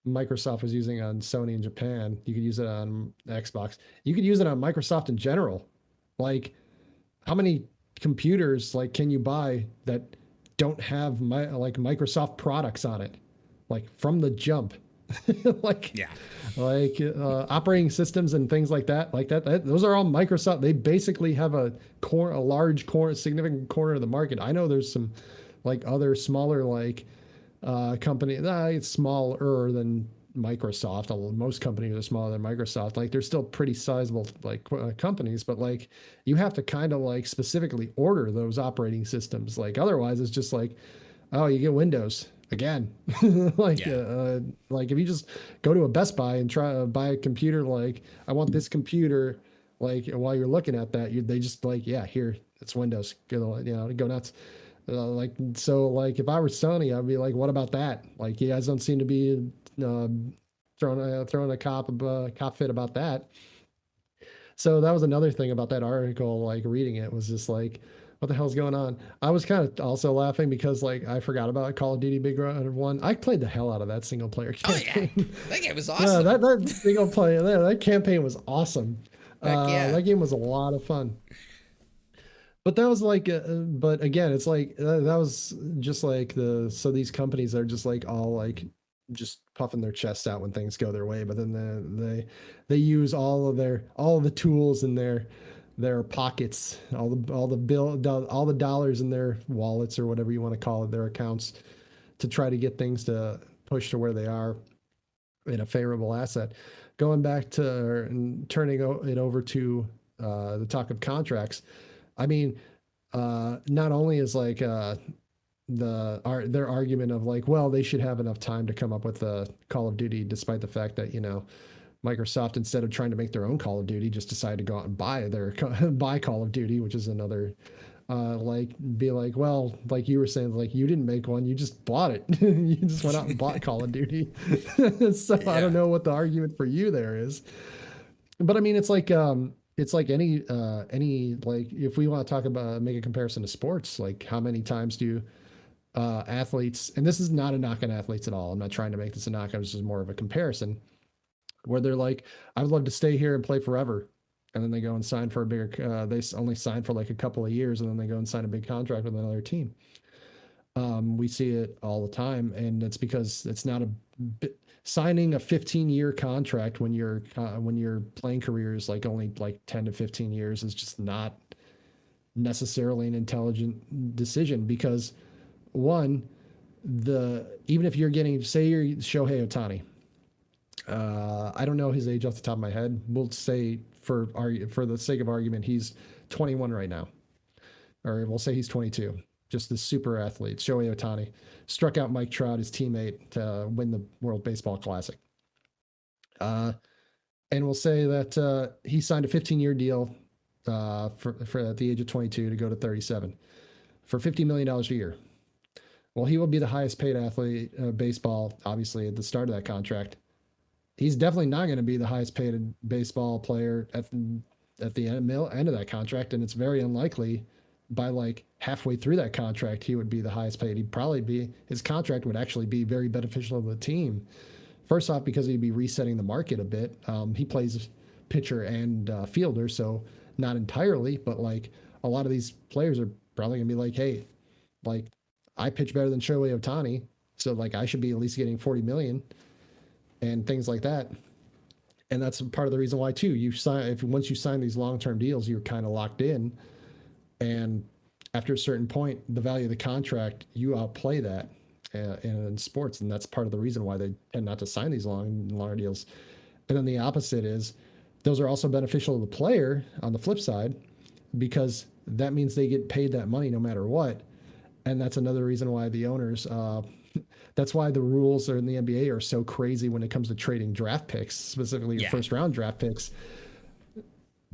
Microsoft was using on Sony in Japan, you could use it on Xbox. You could use it on Microsoft in general. Like, how many computers like can you buy that don't have like Microsoft products on it, like from the jump? Like Yeah. like operating systems and things like that, those are all Microsoft. They basically have a large significant corner of the market. I know there's some like other smaller like company it's smaller than Microsoft, although most companies are smaller than Microsoft. Like they're still pretty sizable like companies, but like you have to kind of like specifically order those operating systems. Like otherwise it's just like, oh, you get Windows again. Like like if you just go to a Best Buy and try to buy a computer, like I want this computer, like while you're looking at that, they just like, yeah, here it's Windows. Go, you know, go nuts. Like so, like if I were Sony, I'd be like, what about that? Like you guys don't seem to be throwing a cop fit about that. So that was another thing about that article. Like reading it was just like, what the hell's going on? I was kind of also laughing because like I forgot about Call of Duty Big Run 1. I played the hell out of that single player campaign. Oh yeah, that game was awesome. Yeah, that single player that campaign was awesome. Yeah. That game was a lot of fun. But that was like, but again, it's like that was just like so these companies are just like all like just puffing their chests out when things go their way, but then they use all of the tools in their pockets, all the dollars in their wallets or whatever you want to call it, their accounts, to try to get things to push to where they are in a favorable asset. Going back to and turning it over to the talk of contracts. I mean, not only is like their argument of like, well, they should have enough time to come up with a Call of Duty, despite the fact that, you know, Microsoft, instead of trying to make their own Call of Duty, just decided to go out and buy Call of Duty, which is another like, be like, well, like you were saying, like, you didn't make one, you just bought it. You just went out and bought Call of Duty. So I don't know what the argument for you there is. But I mean, it's like any like, if we want to talk about, make a comparison to sports, like how many times do athletes, and this is not a knock on athletes at all, I'm not trying to make this a knock, this is more of a comparison, where they're like, I would love to stay here and play forever. And then they go and sign for a bigger, they only sign for like a couple of years, and then they go and sign a big contract with another team. We see it all the time. And it's because it's not signing a 15-year contract when your playing career is like only like 10 to 15 years is just not necessarily an intelligent decision, because one, even if you're getting, say you're Shohei Ohtani, I don't know his age off the top of my head. We'll say for the sake of argument, he's 21 right now, or we'll say he's 22. Just this super athlete, Shohei Ohtani, struck out Mike Trout, his teammate, to win the World Baseball Classic. And we'll say that he signed a 15-year deal for at the age of 22 to go to 37 for $50 million a year. Well, he will be the highest paid athlete baseball, obviously, at the start of that contract. He's definitely not going to be the highest paid baseball player at the end of that contract, and it's very unlikely by like halfway through that contract he would be the highest paid. His contract would actually be very beneficial to the team. First off, because he'd be resetting the market a bit. He plays pitcher and fielder, so not entirely, but like a lot of these players are probably gonna be like, hey, like I pitch better than Shohei Ohtani, so like I should be at least getting 40 million and things like that. And that's part of the reason why too. Once you sign these long-term deals, you're kind of locked in. And after a certain point, the value of the contract, you outplay that in sports. And that's part of the reason why they tend not to sign these longer deals. And then the opposite is those are also beneficial to the player on the flip side, because that means they get paid that money no matter what. And that's another reason why the owners, that's why the rules in the NBA are so crazy when it comes to trading draft picks, specifically your first round draft picks,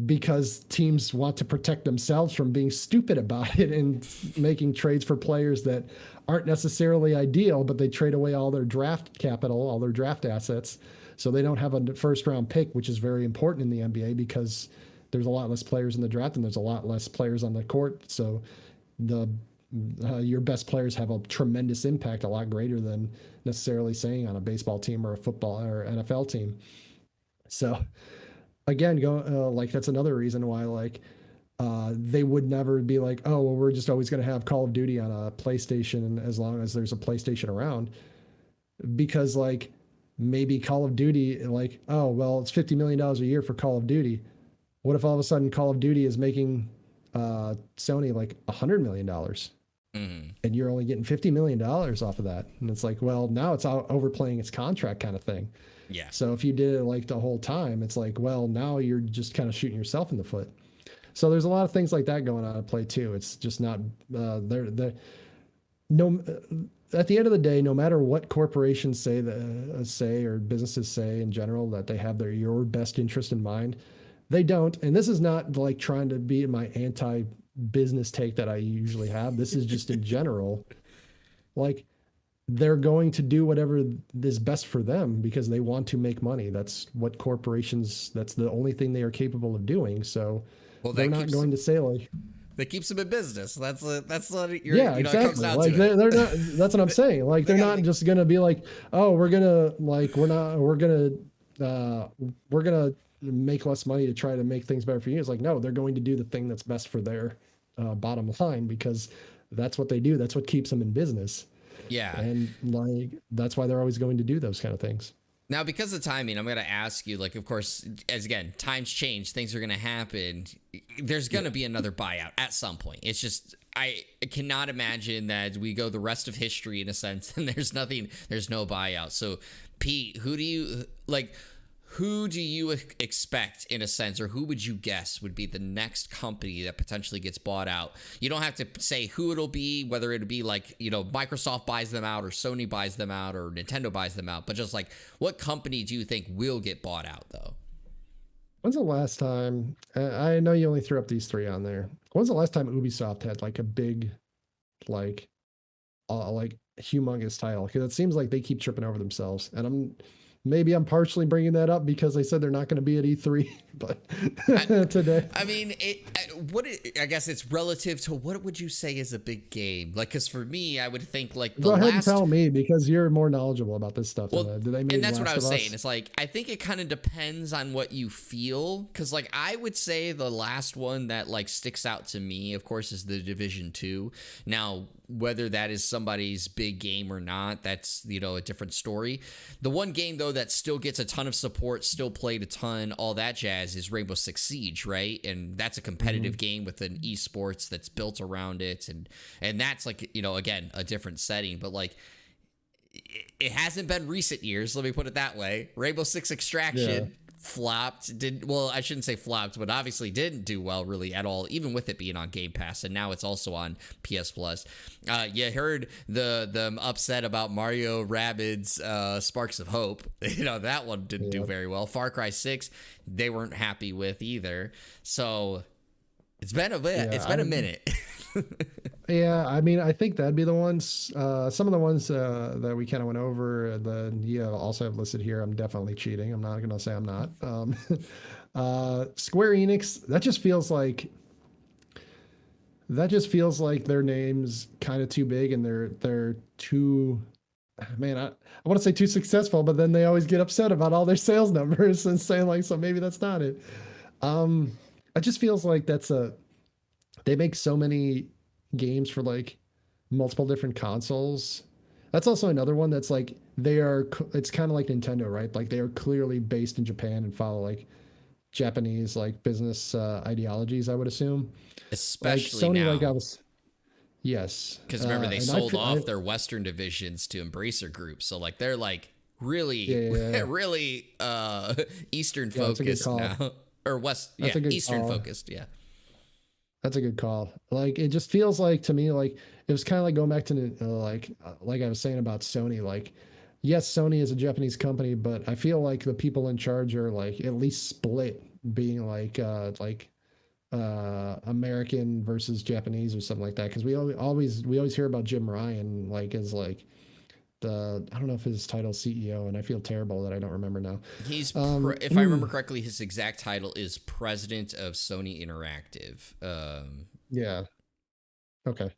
because teams want to protect themselves from being stupid about it and making trades for players that aren't necessarily ideal, but they trade away all their draft capital, all their draft assets. So they don't have a first round pick, which is very important in the NBA because there's a lot less players in the draft and there's a lot less players on the court. So your best players have a tremendous impact, a lot greater than necessarily saying on a baseball team or a football or NFL team. So again, like that's another reason why like they would never be like, oh, well, we're just always going to have Call of Duty on a PlayStation as long as there's a PlayStation around, because like maybe Call of Duty, like, oh, well, it's $50 million a year for Call of Duty. What if all of a sudden Call of Duty is making Sony like $100 million and you're only getting $50 million off of that? And it's like, well, now it's overplaying its contract kind of thing. Yeah. So if you did it like the whole time, it's like, well, now you're just kind of shooting yourself in the foot. So there's a lot of things like that going on at play too. It's just not at the end of the day, no matter what corporations say or businesses say in general that they have your best interest in mind, they don't. And this is not like trying to be my anti-business take that I usually have. This is just in general, like they're going to do whatever is best for them because they want to make money. That's what corporations, that's the only thing they are capable of doing. So they're not going to say like, that keeps them in business. That's what exactly. It comes down like to it. They're not, that's what I'm saying. Like they're not just going to be like, oh, we're going to make less money to try to make things better for you. It's like, no, they're going to do the thing that's best for their bottom line, because that's what they do. That's what keeps them in business. Yeah. And like, that's why they're always going to do those kind of things. Now, because of timing, I'm going to ask you, like, of course, as again, times change, things are going to happen. There's going to be another buyout at some point. It's just, I cannot imagine that we go the rest of history in a sense and there's no buyout. So Pete, who who do you expect, in a sense, or who would you guess would be the next company that potentially gets bought out? You don't have to say who it'll be, whether it'll be like, you know, Microsoft buys them out or Sony buys them out or Nintendo buys them out, but just like, what company do you think will get bought out, though? When's the last time? I know you only threw up these three on there. When's the last time Ubisoft had like a big, like humongous title? Because it seems like they keep tripping over themselves, and maybe I'm partially bringing that up because they said they're not going to be at E3, but today. I mean, I guess it's relative to what would you say is a big game? Like, because for me, I would think like Go ahead and tell me, because you're more knowledgeable about this stuff. Well, do they mean and that's what I was Us? saying. It's like, I think it kind of depends on what you feel. Because like, I would say the last one that like sticks out to me, of course, is the Division 2. Now, whether that is somebody's big game or not, that's, you know, a different story. The one game, though, that still gets a ton of support, still played a ton, all that jazz, is Rainbow Six Siege, right? And that's a competitive game with an esports that's built around it. And that's like, you know, again, a different setting. But like, it hasn't been recent years, let me put it that way. Rainbow Six Extraction flopped. Well, I shouldn't say flopped, but obviously didn't do well really at all, even with it being on Game Pass, and now it's also on PS Plus. You heard them upset about Mario Rabbids Sparks of Hope. You know, that one didn't do very well. Far Cry 6, they weren't happy with either. So it's been a bit. It's been a minute. Yeah, I mean, I think that'd be the ones. Some of the ones that we kind of went over, you also have listed here. I'm definitely cheating. I'm not going to say I'm not. Square Enix, that just feels like their name's kind of too big, and they're too. Man, I want to say too successful, but then they always get upset about all their sales numbers and saying like, so maybe that's not it. It just feels like they make so many games for like multiple different consoles. That's also another one that's like it's kind of like Nintendo, right? Like they are clearly based in Japan and follow like Japanese like business ideologies, I would assume. Especially like Sony, now. Yes. Because remember, they sold off their Western divisions to Embracer Group. So like they're like really, really Eastern focused now. Or West, Eastern focused, That's a good call. Like, it just feels like to me, like it was kind of like going back to like I was saying about Sony. Like, yes, Sony is a Japanese company, but I feel like the people in charge are like at least split, being like American versus Japanese or something like that. Because we always hear about Jim Ryan like as like I don't know if his title is CEO, and I feel terrible that I don't remember now. He's if I remember correctly, his exact title is President of Sony Interactive. Yeah. Okay.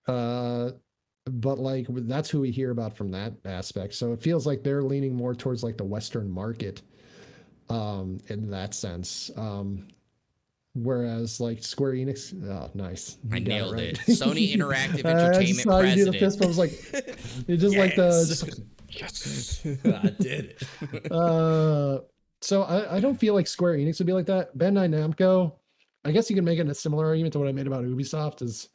But like that's who we hear about from that aspect. So it feels like they're leaning more towards like the Western market, in that sense. Whereas like Square Enix, nice. I nailed it. Sony Interactive Entertainment President. You do the fist bump. Was like, you just like the. Yes, I did it. So I don't feel like Square Enix would be like that. Bandai Namco, I guess you can make it a similar argument to what I made about Ubisoft. Is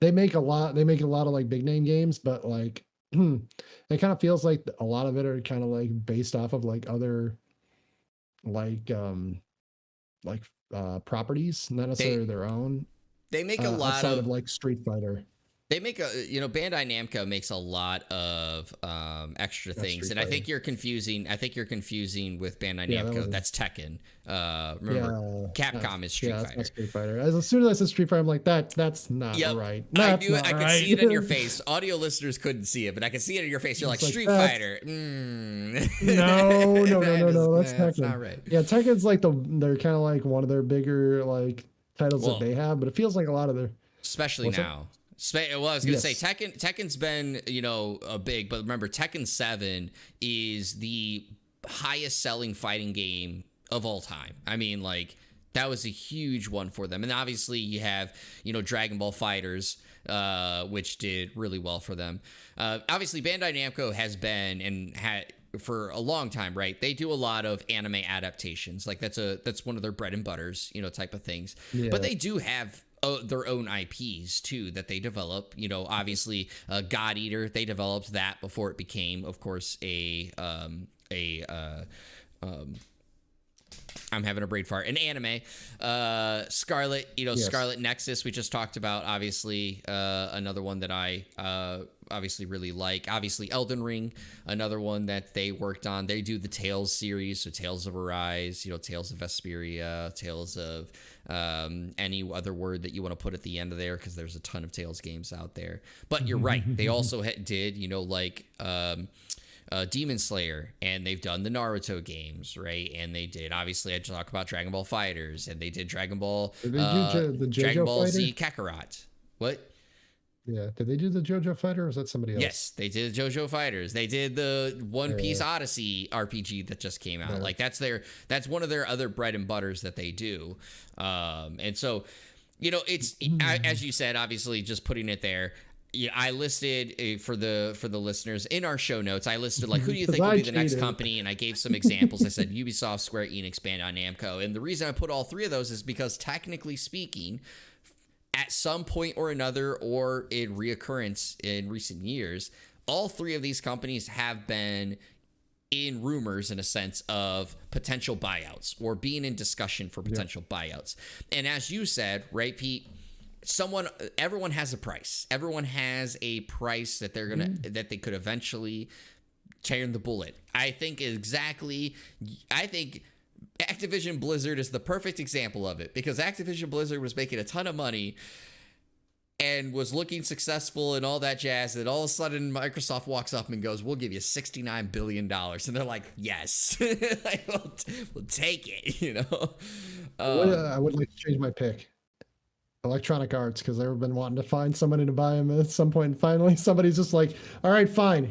they make a lot of like big name games, but like it kind of feels like a lot of it are kind of like based off of like other properties, not necessarily their own. They make a lot outside of like Street Fighter. They make Bandai Namco makes a lot of extra things, and I think you're confusing. With Bandai Namco. That's Tekken. Remember, Capcom is Street Fighter. Not Street Fighter. As soon as I said Street Fighter, I'm like, that's not right. I knew it. I could see it in your face. Audio listeners couldn't see it, but I could see it in your face. You're like Street Fighter. No, that's Tekken. That's not right. Yeah, Tekken's like they're kind of like one of their bigger like titles that they have, but it feels like a lot of their, especially now. Well, I was going to say Tekken's been, big, but remember Tekken 7 is the highest selling fighting game of all time. I mean, like that was a huge one for them. And obviously you have, Dragon Ball Fighters, which did really well for them. Obviously Bandai Namco has been and had for a long time, right? They do a lot of anime adaptations. Like that's one of their bread and butters, type of things. Yeah. But they do have their own IPs too that they develop. Obviously God Eater, they developed that before it became, of course, a I'm having a brain fart. An anime, Scarlet, Yes. Scarlet Nexus. We just talked about, obviously, another one that I obviously really like. Obviously, Elden Ring, another one that they worked on. They do the Tales series, so Tales of Arise, Tales of Vesperia, Tales of any other word that you want to put at the end of there, because there's a ton of Tales games out there. But you're right, they also did, Demon Slayer, and they've done the Naruto games, right? And they did, obviously, I talk about Dragon Ball Fighters, and they did Dragon Ball, Did they do the JoJo Dragon Ball Fighter? Z Kakarot. What? Yeah, did they do the JoJo Fighter, or was that somebody else? Yes, they did JoJo Fighters. They did the One Piece Odyssey RPG that just came out. Yeah. Like that's one of their other bread and butters that they do. And so, it's as you said, obviously, just putting it there. Yeah, I listed for the listeners in our show notes. I listed like who do you think will be the next company, and I gave some examples. I said Ubisoft, Square Enix, Bandai Namco, and the reason I put all three of those is because technically speaking, at some point or another, or in reoccurrence in recent years, all three of these companies have been in rumors, in a sense, of potential buyouts or being in discussion for potential buyouts. And as you said, right, Pete, everyone has a price. Everyone has a price that they're gonna that they could eventually turn the bullet. I think Activision Blizzard is the perfect example of it, because Activision Blizzard was making a ton of money and was looking successful and all that jazz, and all of a sudden Microsoft walks up and goes, we'll give you $69 billion. And they're like, yes. Like, we'll take it, I would like to change my pick. Electronic Arts, because they've been wanting to find somebody to buy them at some point, and finally somebody's just like, all right, fine,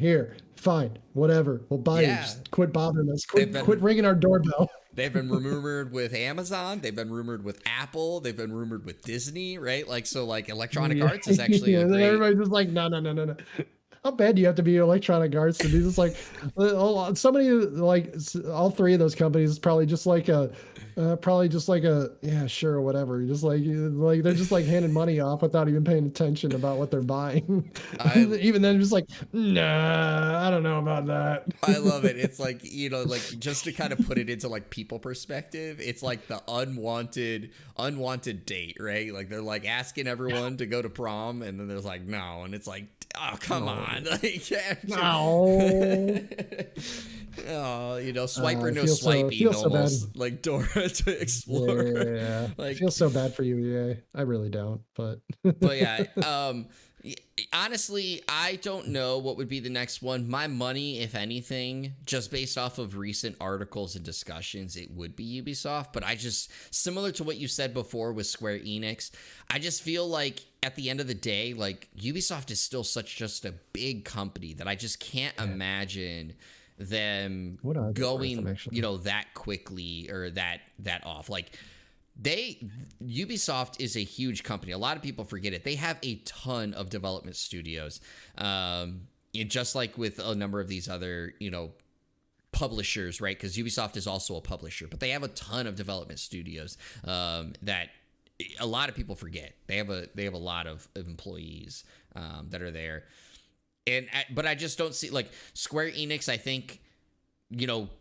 whatever, we'll buy you. Just quit bothering us, quit ringing our doorbell. They've been rumored with Amazon, they've been rumored with Apple, they've been rumored with Disney, right? Like, so like Electronic Arts is actually a great... Everybody's just like, no. How bad do you have to be Electronic Arts to be just like somebody like all three of those companies is probably just like a yeah, sure, whatever. Just like they're just like handing money off without even paying attention about what they're buying. Even then, just like, nah, I don't know about that. I love it. It's like, like just to kind of put it into like people perspective, it's like the unwanted date, right? Like they're like asking everyone to go to prom, and then there's like, no, and it's like, oh, come on. Like, no. Swiper no swiping, almost like Dora to Explorer. Yeah. Like, I feel so bad for you, EA. I really don't, but yeah. Honestly, I don't know what would be the next one. My money, if anything, just based off of recent articles and discussions, it would be Ubisoft. But I just, similar to what you said before with Square Enix, I just feel like at the end of the day, like Ubisoft is still just a big company that I just can't imagine them going, that quickly or that off. Like, Ubisoft is a huge company. A lot of people forget it. They have a ton of development studios. Just like with a number of these other, publishers, right? Because Ubisoft is also a publisher, but they have a ton of development studios that a lot of people forget. They have a lot of employees that are there. But I just don't see, like, Square Enix, I think,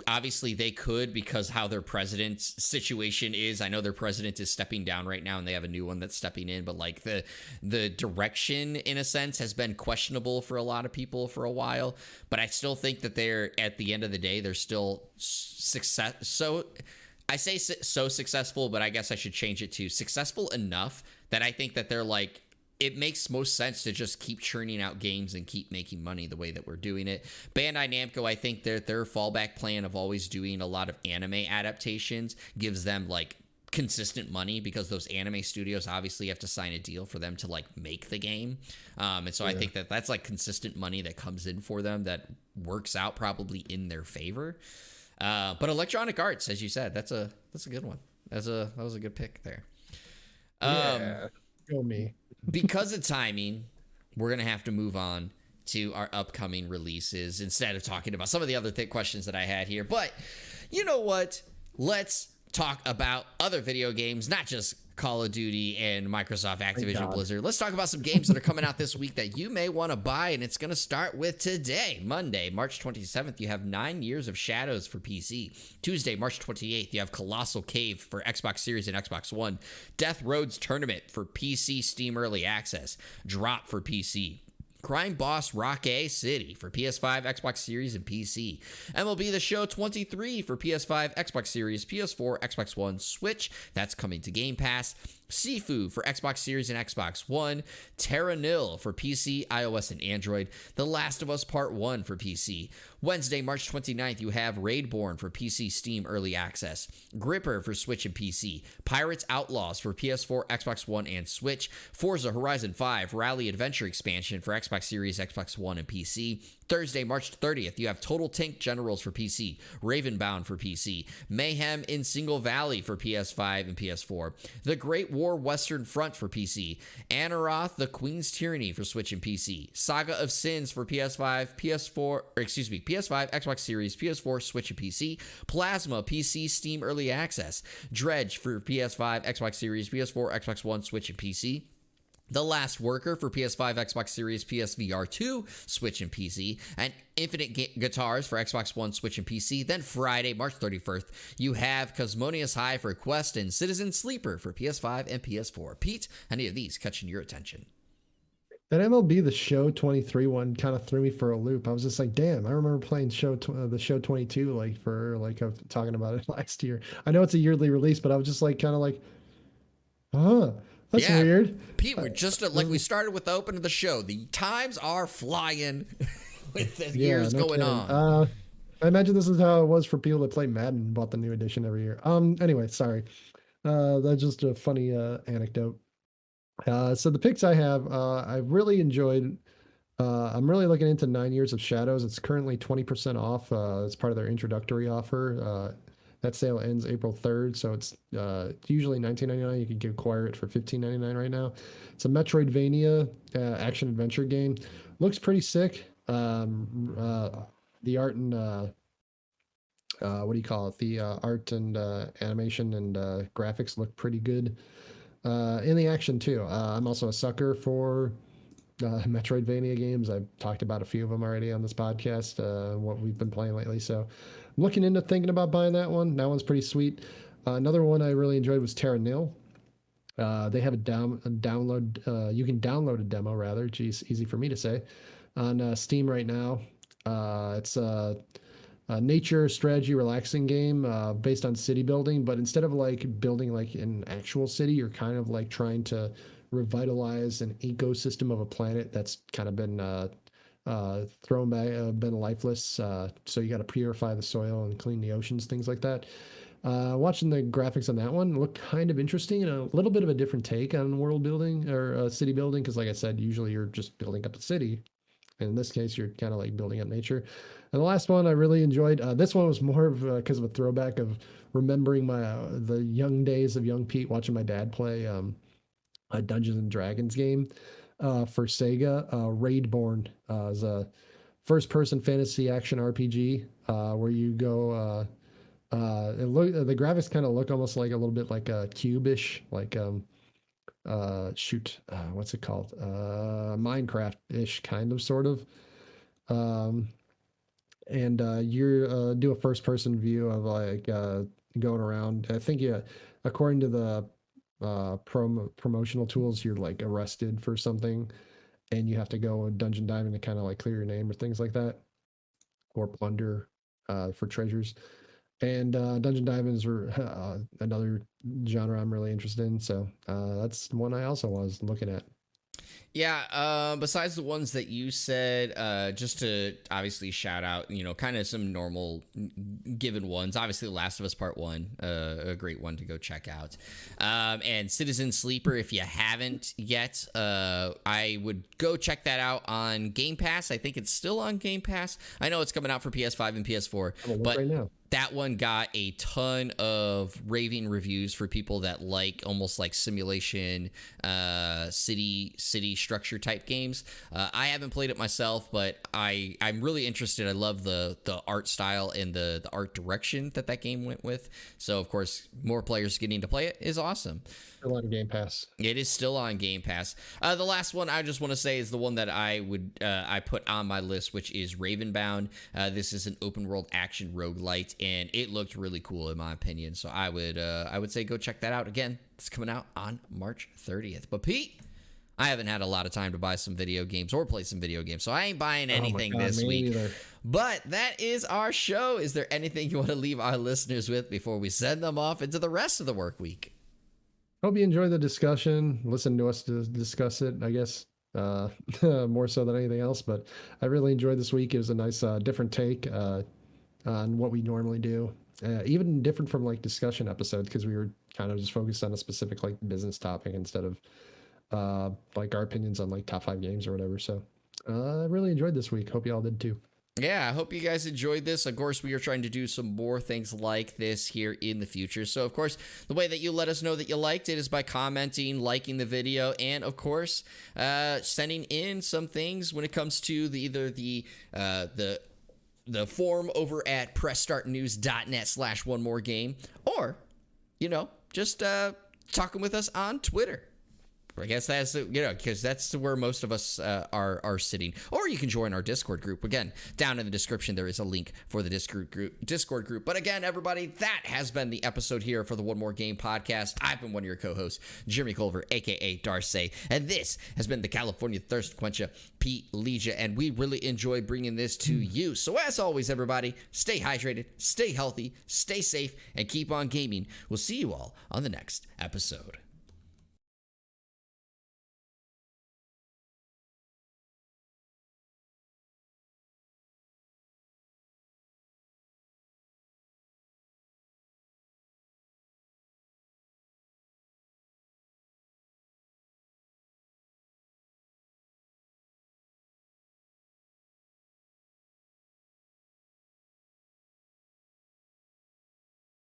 obviously they could, because how their president's situation is. I know their president is stepping down right now and they have a new one that's stepping in, but like the direction, in a sense, has been questionable for a lot of people for a while. But I still think that they're, at the end of the day, they're still success. So I say so successful, but I guess I should change it to successful enough that I think that they're like, it makes most sense to just keep churning out games and keep making money the way that we're doing it. Bandai Namco, I think their fallback plan of always doing a lot of anime adaptations gives them like consistent money, because those anime studios obviously have to sign a deal for them to like make the game. And so I think that's like consistent money that comes in for them that works out probably in their favor. But Electronic Arts, as you said, that's a good one. That was a good pick there. Go me. Because of timing, we're going to have to move on to our upcoming releases instead of talking about some of the other questions that I had here. But you know what? Let's talk about other video games, not just Call of Duty and Microsoft Activision Blizzard. Let's talk about some games that are coming out this week that you may want to buy, and it's going to start with today, Monday, March 27th. You have 9 Years of Shadows for PC. Tuesday, March 28th, you have Colossal Cave for Xbox Series and Xbox One. Death Roads Tournament for PC Steam Early Access. Drop for PC. Crime Boss Rockay City for PS5, Xbox Series, and PC. MLB The Show 23 for PS5, Xbox Series, PS4, Xbox One, Switch. That's coming to Game Pass. Sifu for Xbox Series and Xbox One. Terra Nil for PC, iOS, and Android. The Last of Us Part 1 for PC. Wednesday, March 29th, you have Raidborn for PC, Steam Early Access. Gripper for Switch and PC. Pirates Outlaws for PS4, Xbox One, and Switch. Forza Horizon 5 Rally Adventure Expansion for Xbox Series, Xbox One, and PC. Thursday, March 30th, you have Total Tank Generals for PC, Ravenbound for PC, Mayhem in Single Valley for PS5 and PS4, The Great War Western Front for PC, Anaroth, The Queen's Tyranny for Switch and PC, Saga of Sins for PS5, PS5, Xbox Series, PS4, Switch, and PC, Plasma, PC, Steam Early Access, Dredge for PS5, Xbox Series, PS4, Xbox One, Switch, and PC, The Last Worker for PS5, Xbox Series, PSVR 2, Switch, and PC, and Infinite Guitars for Xbox One, Switch, and PC. Then Friday, March 31st, you have Cosmonious High for Quest and Citizen Sleeper for PS5 and PS4. Pete, any of these catching your attention? That MLB The Show 23 one kind of threw me for a loop. I was just like, damn, I remember playing the Show 22 I was talking about it last year. I know it's a yearly release, but I was just like kind of like, that's weird. Pete, we're just we started with the open of the show. The times are flying with the years going on. I imagine this is how it was for people that play Madden and bought the new edition every year. Anyway, sorry. That's just a funny anecdote. So the picks I have, I've really enjoyed. I'm really looking into 9 Years of Shadows. It's currently 20% off. It's part of their introductory offer. That sale ends April 3rd, so it's usually $19.99. You can acquire it for $15.99 right now. It's a Metroidvania action-adventure game. Looks pretty sick. The art and what do you call it? The art and animation and graphics look pretty good. In the action too. I'm also a sucker for Metroidvania games. I've talked about a few of them already on this podcast, what we've been playing lately. So I'm looking into thinking about buying that one. That one's pretty sweet. Another one I really enjoyed was Terra Nil. They have a download. You can download a demo, rather. Geez, easy for me to say. On Steam right now. It's a nature strategy relaxing game based on city building, but instead of building an actual city, you're kind of trying to revitalize an ecosystem of a planet that's kind of been thrown back, been lifeless. So you got to purify the soil and clean the oceans, things like that. Watching the graphics on that one look kind of interesting and a little bit of a different take on world building or city building, because like I said, usually you're just building up a city. And in this case, you're kind of building up nature. And the last one I really enjoyed. This one was more of because of a throwback of remembering the young days of young Pete watching my dad play a Dungeons and Dragons game for Sega. Raidborn is a first-person fantasy action RPG where you go. The graphics kind of look almost like a little bit like a cube-ish, what's it called? Minecraft-ish kind of, sort of. And you do a first-person view of going around. I think according to the promotional tools, you're arrested for something, and you have to go dungeon diving to kind of clear your name or things like that, or plunder for treasures. And dungeon diving is another genre I'm really interested in. So that's the one I also was looking at. Yeah, besides the ones that you said, just to obviously shout out, kind of some normal given ones. Obviously, The Last of Us Part 1, a great one to go check out. And Citizen Sleeper, if you haven't yet, I would go check that out on Game Pass. I think it's still on Game Pass. I know it's coming out for PS5 and PS4, but right now. That one got a ton of raving reviews for people that like almost like simulation city structure type games. I haven't played it myself, but I'm really interested. I love the art style and the art direction that game went with. So of course, more players getting to play it is awesome. Still on Game Pass. It is still on Game Pass. The last one I just want to say is the one that I put on my list, which is Ravenbound. This is an open world action roguelite, and it looked really cool in my opinion. So I would say go check that out. Again, it's coming out on March 30th. But Pete, I haven't had a lot of time to buy some video games or play some video games, so I ain't buying anything this week. Either. But that is our show. Is there anything you want to leave our listeners with before we send them off into the rest of the work week? Hope you enjoy the discussion. Listen to us to discuss it, I guess, more so than anything else. But I really enjoyed this week. It was a nice, different take on what we normally do. Even different from like discussion episodes, because we were kind of just focused on a specific like business topic instead of like our opinions on like top 5 games or whatever. So I really enjoyed this week. Hope you all did too. Yeah, I hope you guys enjoyed this. Of course, we are trying to do some more things like this here in the future. So, of course, the way that you let us know that you liked it is by commenting, liking the video, and, of course, sending in some things when it comes to either the forum over at pressstartnews.net/onemore-game, or, just talking with us on Twitter. I guess that's, because that's where most of us are sitting. Or you can join our Discord group. Again, down in the description, there is a link for the Discord group. But again, everybody, that has been the episode here for the One More Game podcast. I've been one of your co-hosts, Jimmy Culver, a.k.a. Darcy. And this has been the California Thirst Quencher, Pete Legia. And we really enjoy bringing this to you. So as always, everybody, stay hydrated, stay healthy, stay safe, and keep on gaming. We'll see you all on the next episode.